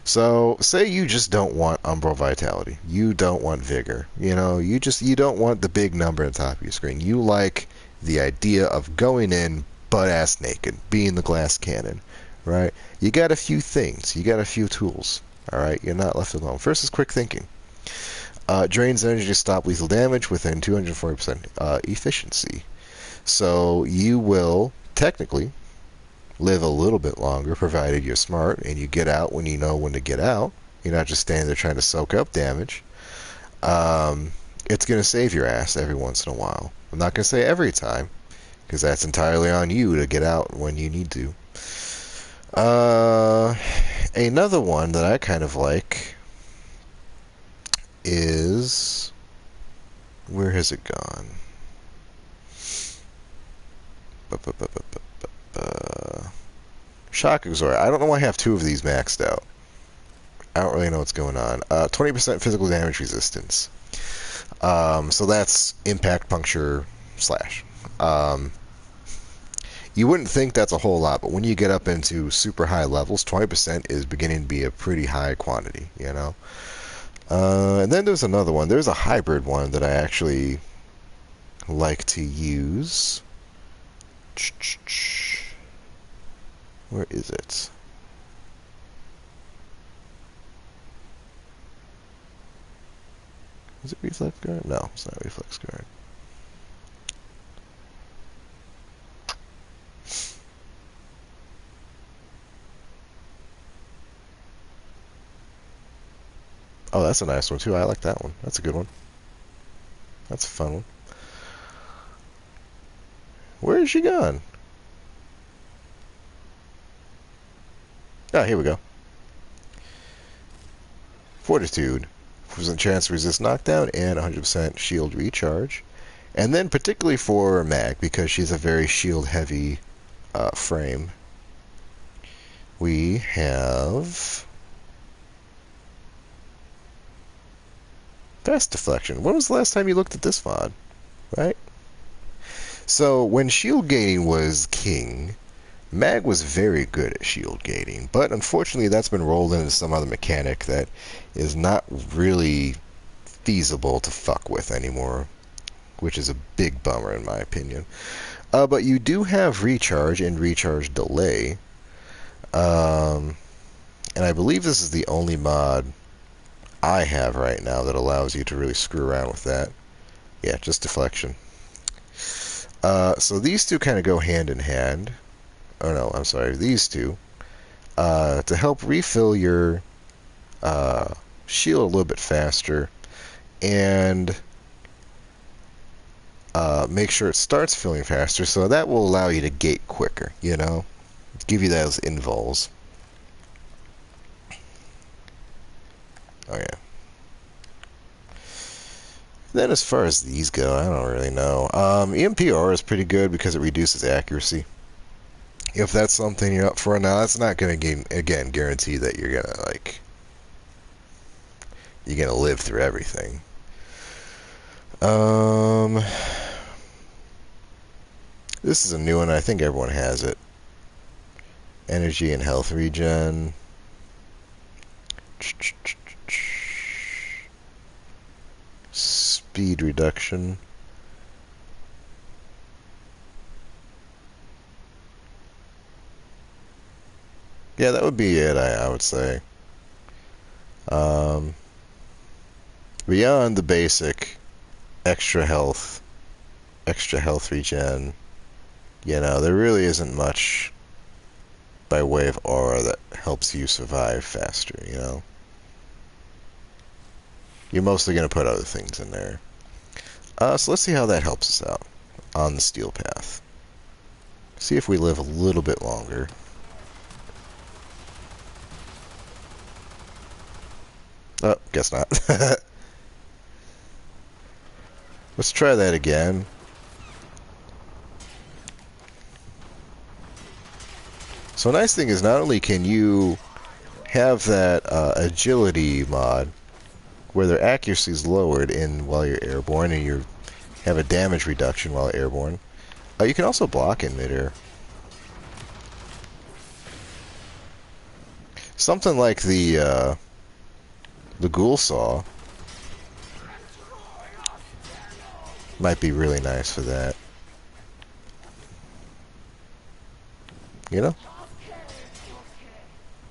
A: So, say you just don't want Umbral Vitality. You don't want Vigor. You know, you don't want the big number at the top of your screen. You like the idea of going in butt-ass naked, being the glass cannon, right? You got a few things. You got a few tools, all right? You're not left alone. First is quick thinking. Drains energy to stop lethal damage within 240% efficiency. So you will technically live a little bit longer, provided you're smart and you get out when you know when to get out. You're not just standing there trying to soak up damage. It's going to save your ass every once in a while. I'm not going to say every time, because that's entirely on you to get out when you need to. Another one that I kind of like is... where has it gone? Shock Exhort. I don't know why I have two of these maxed out. I don't really know what's going on. 20% physical damage resistance. So that's impact, puncture, slash. You wouldn't think that's a whole lot, but when you get up into super high levels, 20% is beginning to be a pretty high quantity, you know? And then there's another one. There's a hybrid one that I actually like to use. Where is it? Is it Reflex Guard? No, it's not Reflex Guard. Oh, that's a nice one too. I like that one. That's a good one. That's a fun one. Where is she gone? Ah, here we go. Fortitude. % chance to resist knockdown and 100% shield recharge. And then particularly for Mag, because she's a very shield-heavy frame, we have... Fast Deflection. When was the last time you looked at this VOD? Right? So, when shield gating was king, Mag was very good at shield gating, but unfortunately that's been rolled into some other mechanic that is not really feasible to fuck with anymore, which is a big bummer in my opinion. But you do have recharge and recharge delay, and I believe this is the only mod I have right now that allows you to really screw around with that. Yeah, just deflection. So these two kind of go hand in hand. Oh no, I'm sorry, these two. To help refill your shield a little bit faster and make sure it starts filling faster, so that will allow you to gate quicker, you know? Give you those invols. Oh yeah. Then as far as these go, I don't really know. EMPR is pretty good because it reduces accuracy. If that's something you're up for now, that's not going to again guarantee that you're gonna live through everything. This is a new one. I think everyone has it. Energy and health regen. Speed reduction. Yeah, that would be it, I would say. Beyond the basic extra health regen, there really isn't much by way of aura that helps you survive faster, You're mostly going to put other things in there. So let's see how that helps us out on the steel path. See if we live a little bit longer. Oh, guess not. Let's try that again. So a nice thing is not only can you have that agility mod where their accuracy is lowered while you're airborne and you have a damage reduction while airborne, you can also block in midair. Something like the ghoul saw might be really nice for that.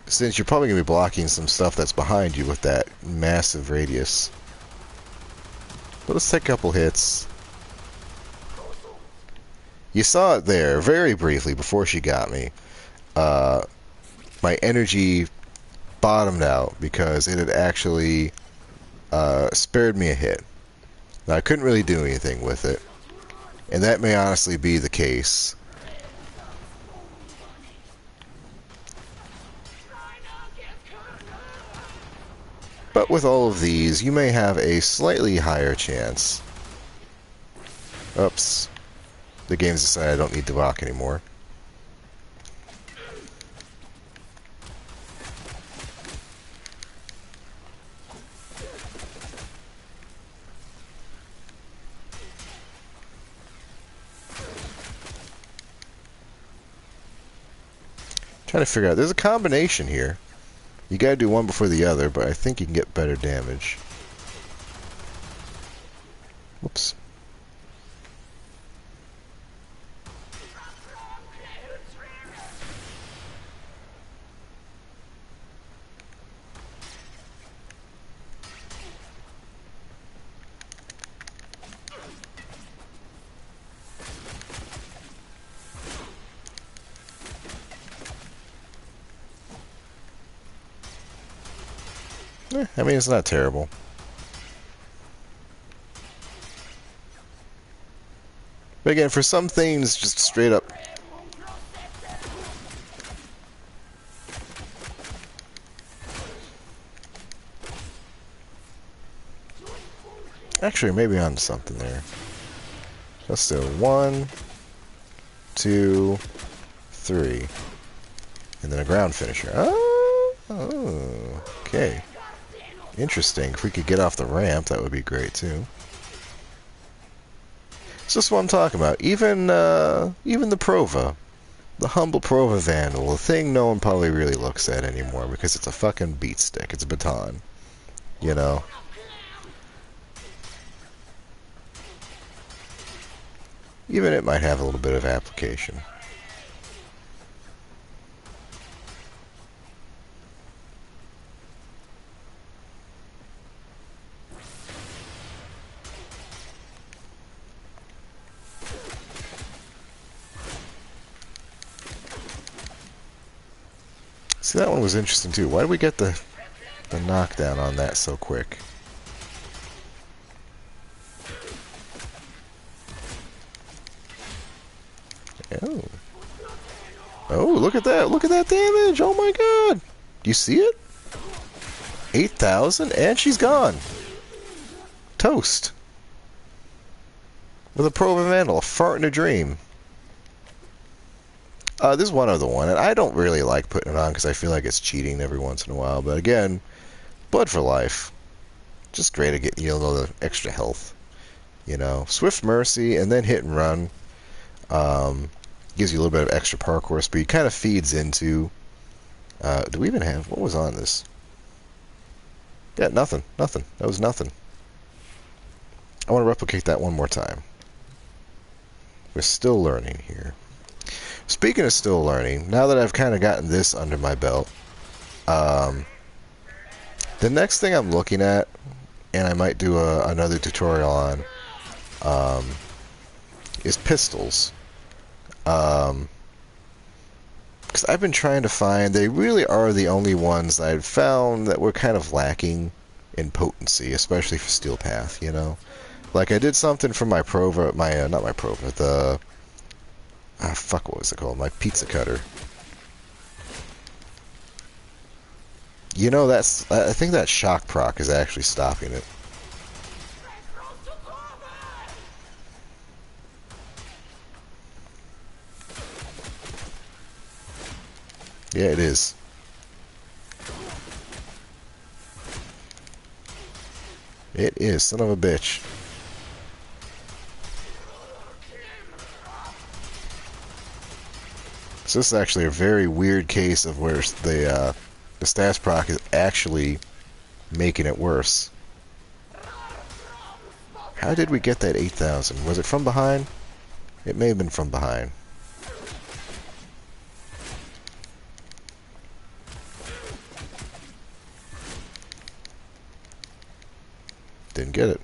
A: Since you're probably going to be blocking some stuff that's behind you with that massive radius. But let's take a couple hits. You saw it there very briefly before she got me. My energy bottomed out because it had actually spared me a hit. Now, I couldn't really do anything with it. And that may honestly be the case. But with all of these, you may have a slightly higher chance. Oops. The game's decided I don't need to rock anymore. Trying to figure out. There's a combination here. You gotta do one before the other, but I think you can get better damage. Whoops. I mean, it's not terrible. But again, for some things, just straight up. Actually, maybe on something there. Let's do 1, 2, 3. And then a ground finisher. Oh, okay. Interesting. If we could get off the ramp, that would be great too. It's just what I'm talking about. Even the Prova, the humble Prova Vandal, the thing no one probably really looks at anymore because it's a fucking beat stick. It's a baton, Even it might have a little bit of application. See, that one was interesting too. Why did we get the knockdown on that so quick? Oh. Oh, look at that. Look at that damage. Oh my god. Do you see it? 8,000 and she's gone. Toast. With a Probe Vandal, a fart in a dream. There's one other one, and I don't really like putting it on because I feel like it's cheating every once in a while. But again, Blood for Life. Just great to get, the extra health. Swift Mercy and then Hit and Run. Gives you a little bit of extra parkour speed. Kind of feeds into... do we even have... What was on this? Yeah, nothing. Nothing. That was nothing. I want to replicate that one more time. We're still learning here. Speaking of still learning, now that I've kind of gotten this under my belt, the next thing I'm looking at, and I might do another tutorial on, is pistols. Because I've been trying to find, they really are the only ones that I've found that were kind of lacking in potency, especially for Steel Path, Like I did something for my Prova, not my Prova, the... fuck, what was it called? My pizza cutter. I think that shock proc is actually stopping it. Yeah, it is. It is, son of a bitch. So this is actually a very weird case of where the status proc is actually making it worse. How did we get that 8,000? Was it from behind? It may have been from behind. Didn't get it.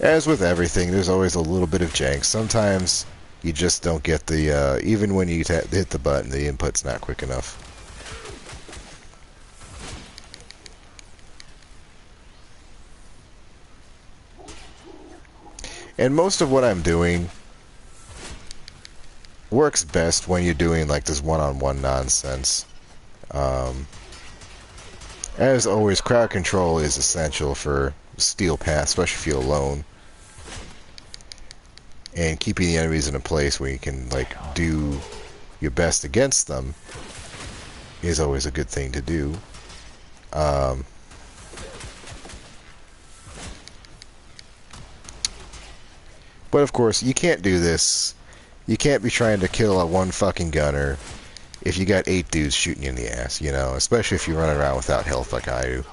A: As with everything, there's always a little bit of jank. Sometimes you just don't get the, even when you hit the button, the input's not quick enough. And most of what I'm doing works best when you're doing like this one-on-one nonsense. As always, crowd control is essential for Steel Path, especially if you're alone. And keeping the enemies in a place where you can like do your best against them is always a good thing to do. But of course, you can't do this. You can't be trying to kill a one fucking gunner if you got 8 dudes shooting you in the ass, especially if you run around without health like I do.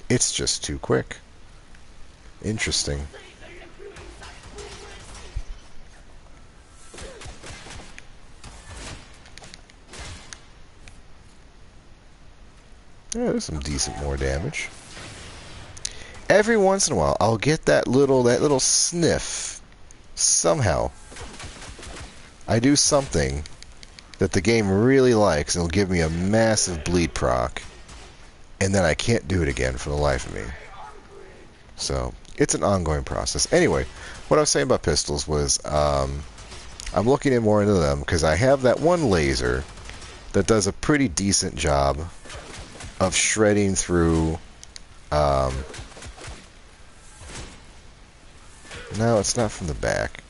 A: It's just too quick. Interesting. Yeah, there's some decent more damage. Every once in a while, I'll get that little sniff. Somehow, I do something that the game really likes, and it'll give me a massive bleed proc, and then I can't do it again for the life of me. So, it's an ongoing process. Anyway, what I was saying about pistols was, I'm looking in more into them, because I have that one laser that does a pretty decent job of shredding through, no, it's not from the back.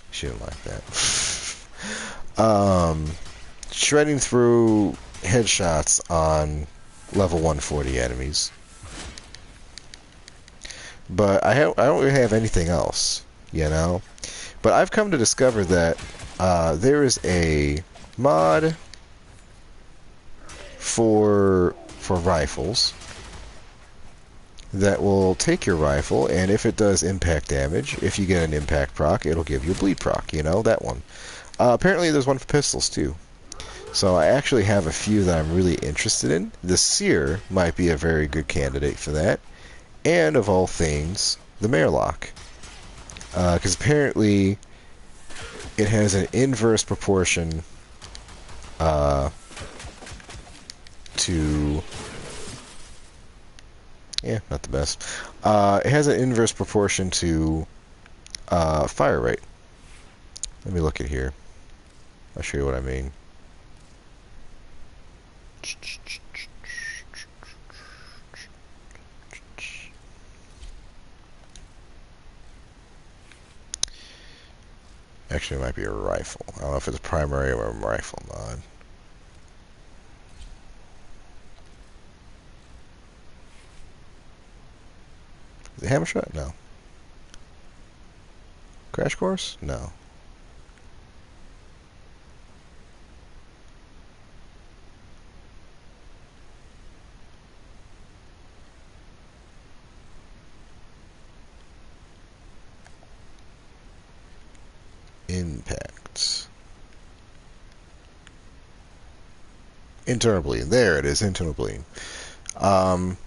A: She didn't like that. Shredding through headshots on level 140 enemies. But I don't really have anything else, But I've come to discover that there is a mod for rifles that will take your rifle, and if it does impact damage, if you get an impact proc, it'll give you a bleed proc, that one. Apparently there's one for pistols too. So I actually have a few that I'm really interested in. The Sear might be a very good candidate for that. And of all things, the Marelock. Because apparently it has an inverse proportion to... Yeah, not the best. It has an inverse proportion to fire rate. Let me look at here. I'll show you what I mean. Actually, it might be a rifle. I don't know if it's a primary or a rifle mod. Is it hammer shot? No. Crash course? No. Impact. Internal bleeding. There it is, internal bleeding. And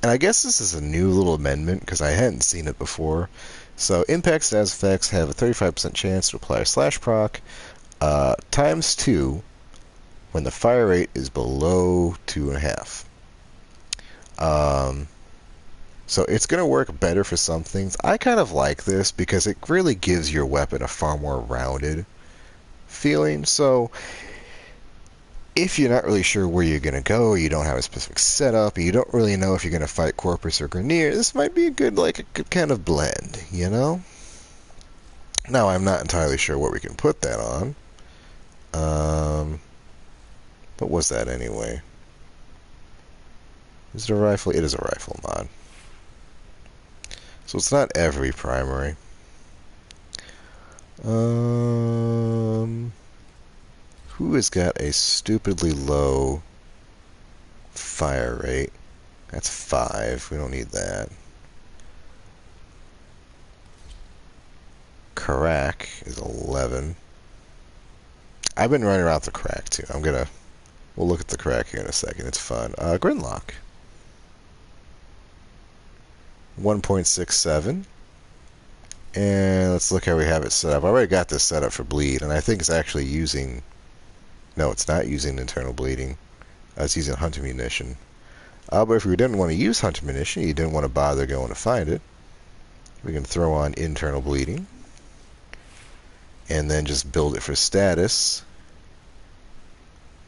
A: I guess this is a new little amendment because I hadn't seen it before. So impact status effects have a 35% chance to apply a slash proc times 2 when the fire rate is below 2.5. So it's going to work better for some things. I kind of like this because it really gives your weapon a far more rounded feeling. So if you're not really sure where you're going to go, you don't have a specific setup, you don't really know if you're going to fight Corpus or Grineer, this might be a good kind of blend, you know? Now, I'm not entirely sure what we can put that on. What was that anyway? Is it a rifle? It is a rifle mod. So it's not every primary. Who has got a stupidly low fire rate? That's 5. We don't need that. Crack is 11. I've been running around the crack too. We'll look at the crack here in a second. It's fun. Gridlock. 1.67. And let's look how we have it set up. I already got this set up for bleed, and I think it's actually using... No, it's not using internal bleeding. It's using hunt ammunition. But if we didn't want to use hunt ammunition, you didn't want to bother going to find it, we can throw on internal bleeding. And then just build it for status.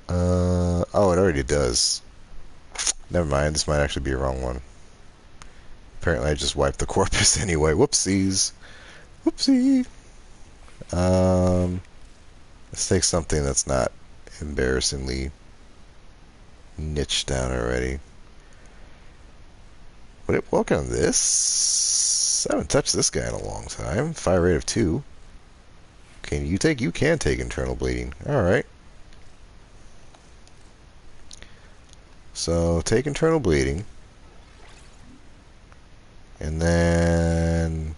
A: Oh, it already does. Never mind, this might actually be a wrong one. Apparently I just wiped the corpus anyway. Whoopsies. Whoopsie. Let's take something that's not embarrassingly niched down already. Would it work on this? I haven't touched this guy in a long time. Fire rate of 2. You can take internal bleeding. Alright. So take internal bleeding. And then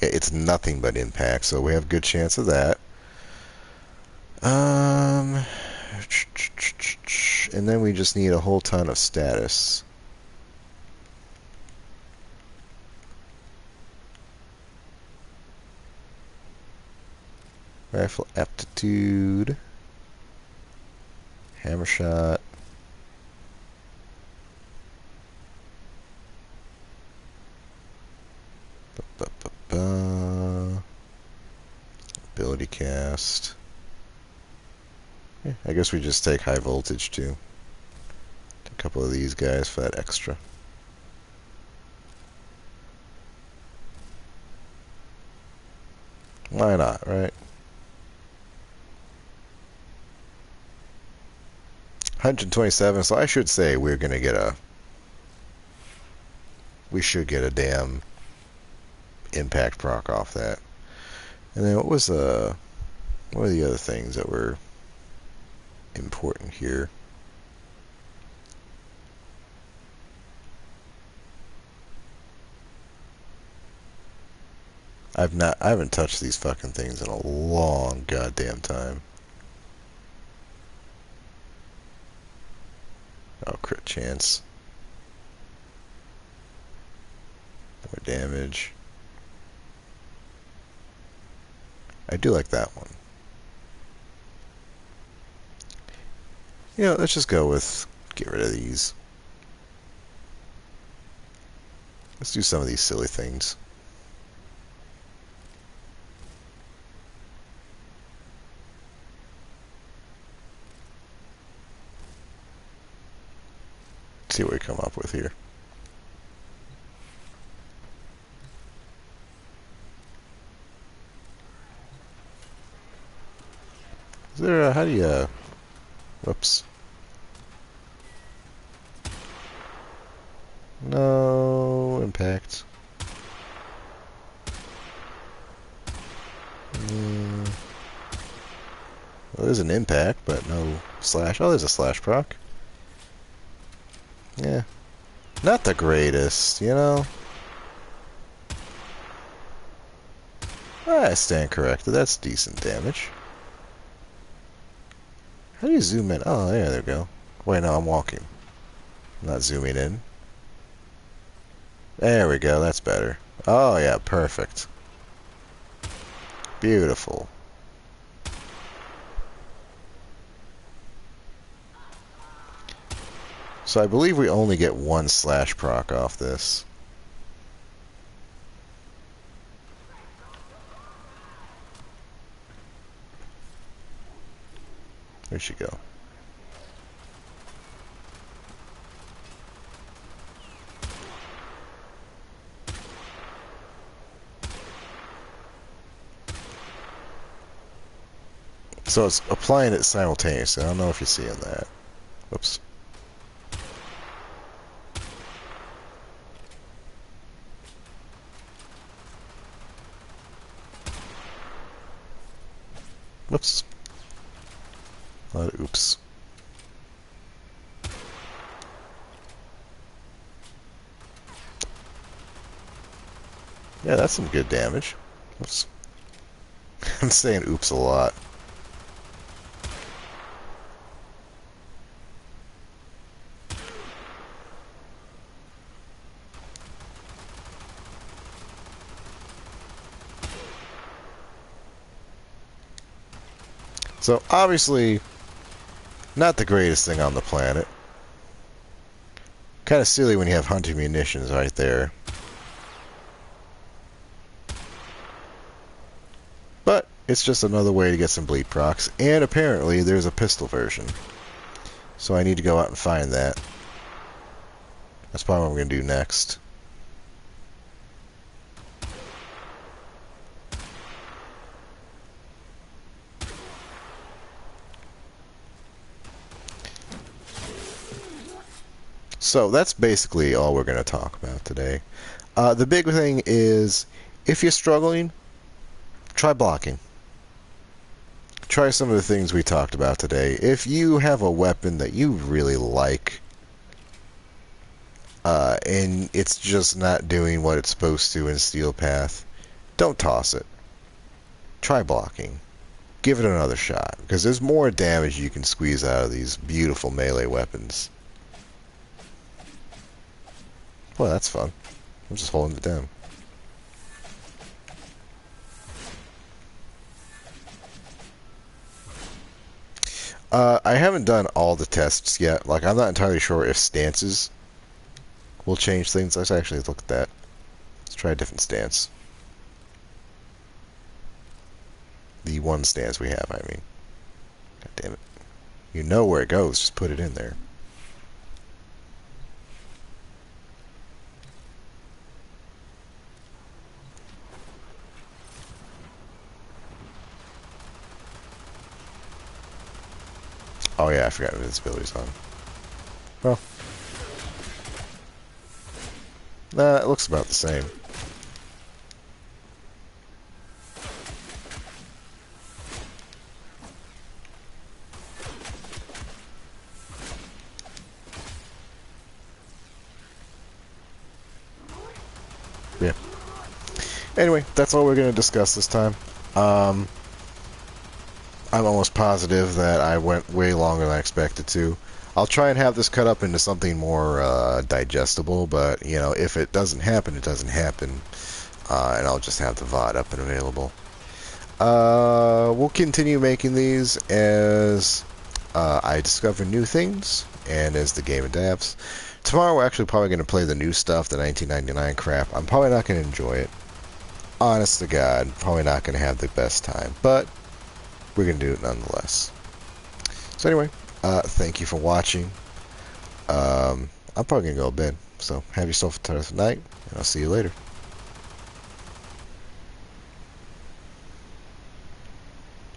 A: it's nothing but impact, so we have a good chance of that. And then we just need a whole ton of status. Rifle aptitude. Hammer shot. Ability cast. Yeah, I guess we just take high voltage too. A couple of these guys for that extra. Why not, right? 127, so I should say we should get a damn impact proc off that. And then what are the other things that were important here? I haven't touched these fucking things in a long goddamn time. Oh, crit chance. More damage. I do like that one. Let's just go with get rid of these. Let's do some of these silly things. see what we come up with here. Is there a, how do you, whoops. No impact. Well, there's an impact, but no slash. Oh, there's a slash proc. Yeah. Not the greatest, you know? I stand corrected. That's decent damage. How do you zoom in? Oh, yeah, there we go. Wait, no, I'm walking. I'm not zooming in. There we go. That's better. Oh, yeah, perfect. Beautiful. So I believe we only get one slash proc off this. There she go. So it's applying it simultaneously. I don't know if you're seeing that. Whoops. Whoops. A lot of oops. Yeah, that's some good damage. Oops. I'm saying oops a lot. So, obviously, not the greatest thing on the planet. Kind of silly when you have hunting munitions right there. But, it's just another way to get some bleed procs. And apparently, there's a pistol version. So I need to go out and find that. That's probably what I'm going to do next. So that's basically all we're going to talk about today. The big thing is, if you're struggling, try blocking. Try some of the things we talked about today. If you have a weapon that you really like, and it's just not doing what it's supposed to in Steel Path, don't toss it. Try blocking. Give it another shot, because there's more damage you can squeeze out of these beautiful melee weapons. Well, that's fun. I'm just holding it down. I haven't done all the tests yet. Like, I'm not entirely sure if stances will change things. Let's actually look at that. Let's try a different stance. The one stance we have, I mean. God damn it. You know where it goes. Just put it in there. Oh yeah, I forgot invincibility's on. Well, nah, it looks about the same. Yeah. Anyway, that's all we're going to discuss this time. I'm almost positive that I went way longer than I expected to. I'll try and have this cut up into something more digestible, but, you know, if it doesn't happen, it doesn't happen. And I'll just have the VOD up and available. We'll continue making these as I discover new things and as the game adapts. Tomorrow we're actually probably going to play the new stuff, the 1999 crap. I'm probably not going to enjoy it. Honest to God, probably not going to have the best time. But we're going to do it nonetheless. So anyway, thank you for watching. I'm probably gonna go to bed. So have yourself a terrific night, and I'll see you later.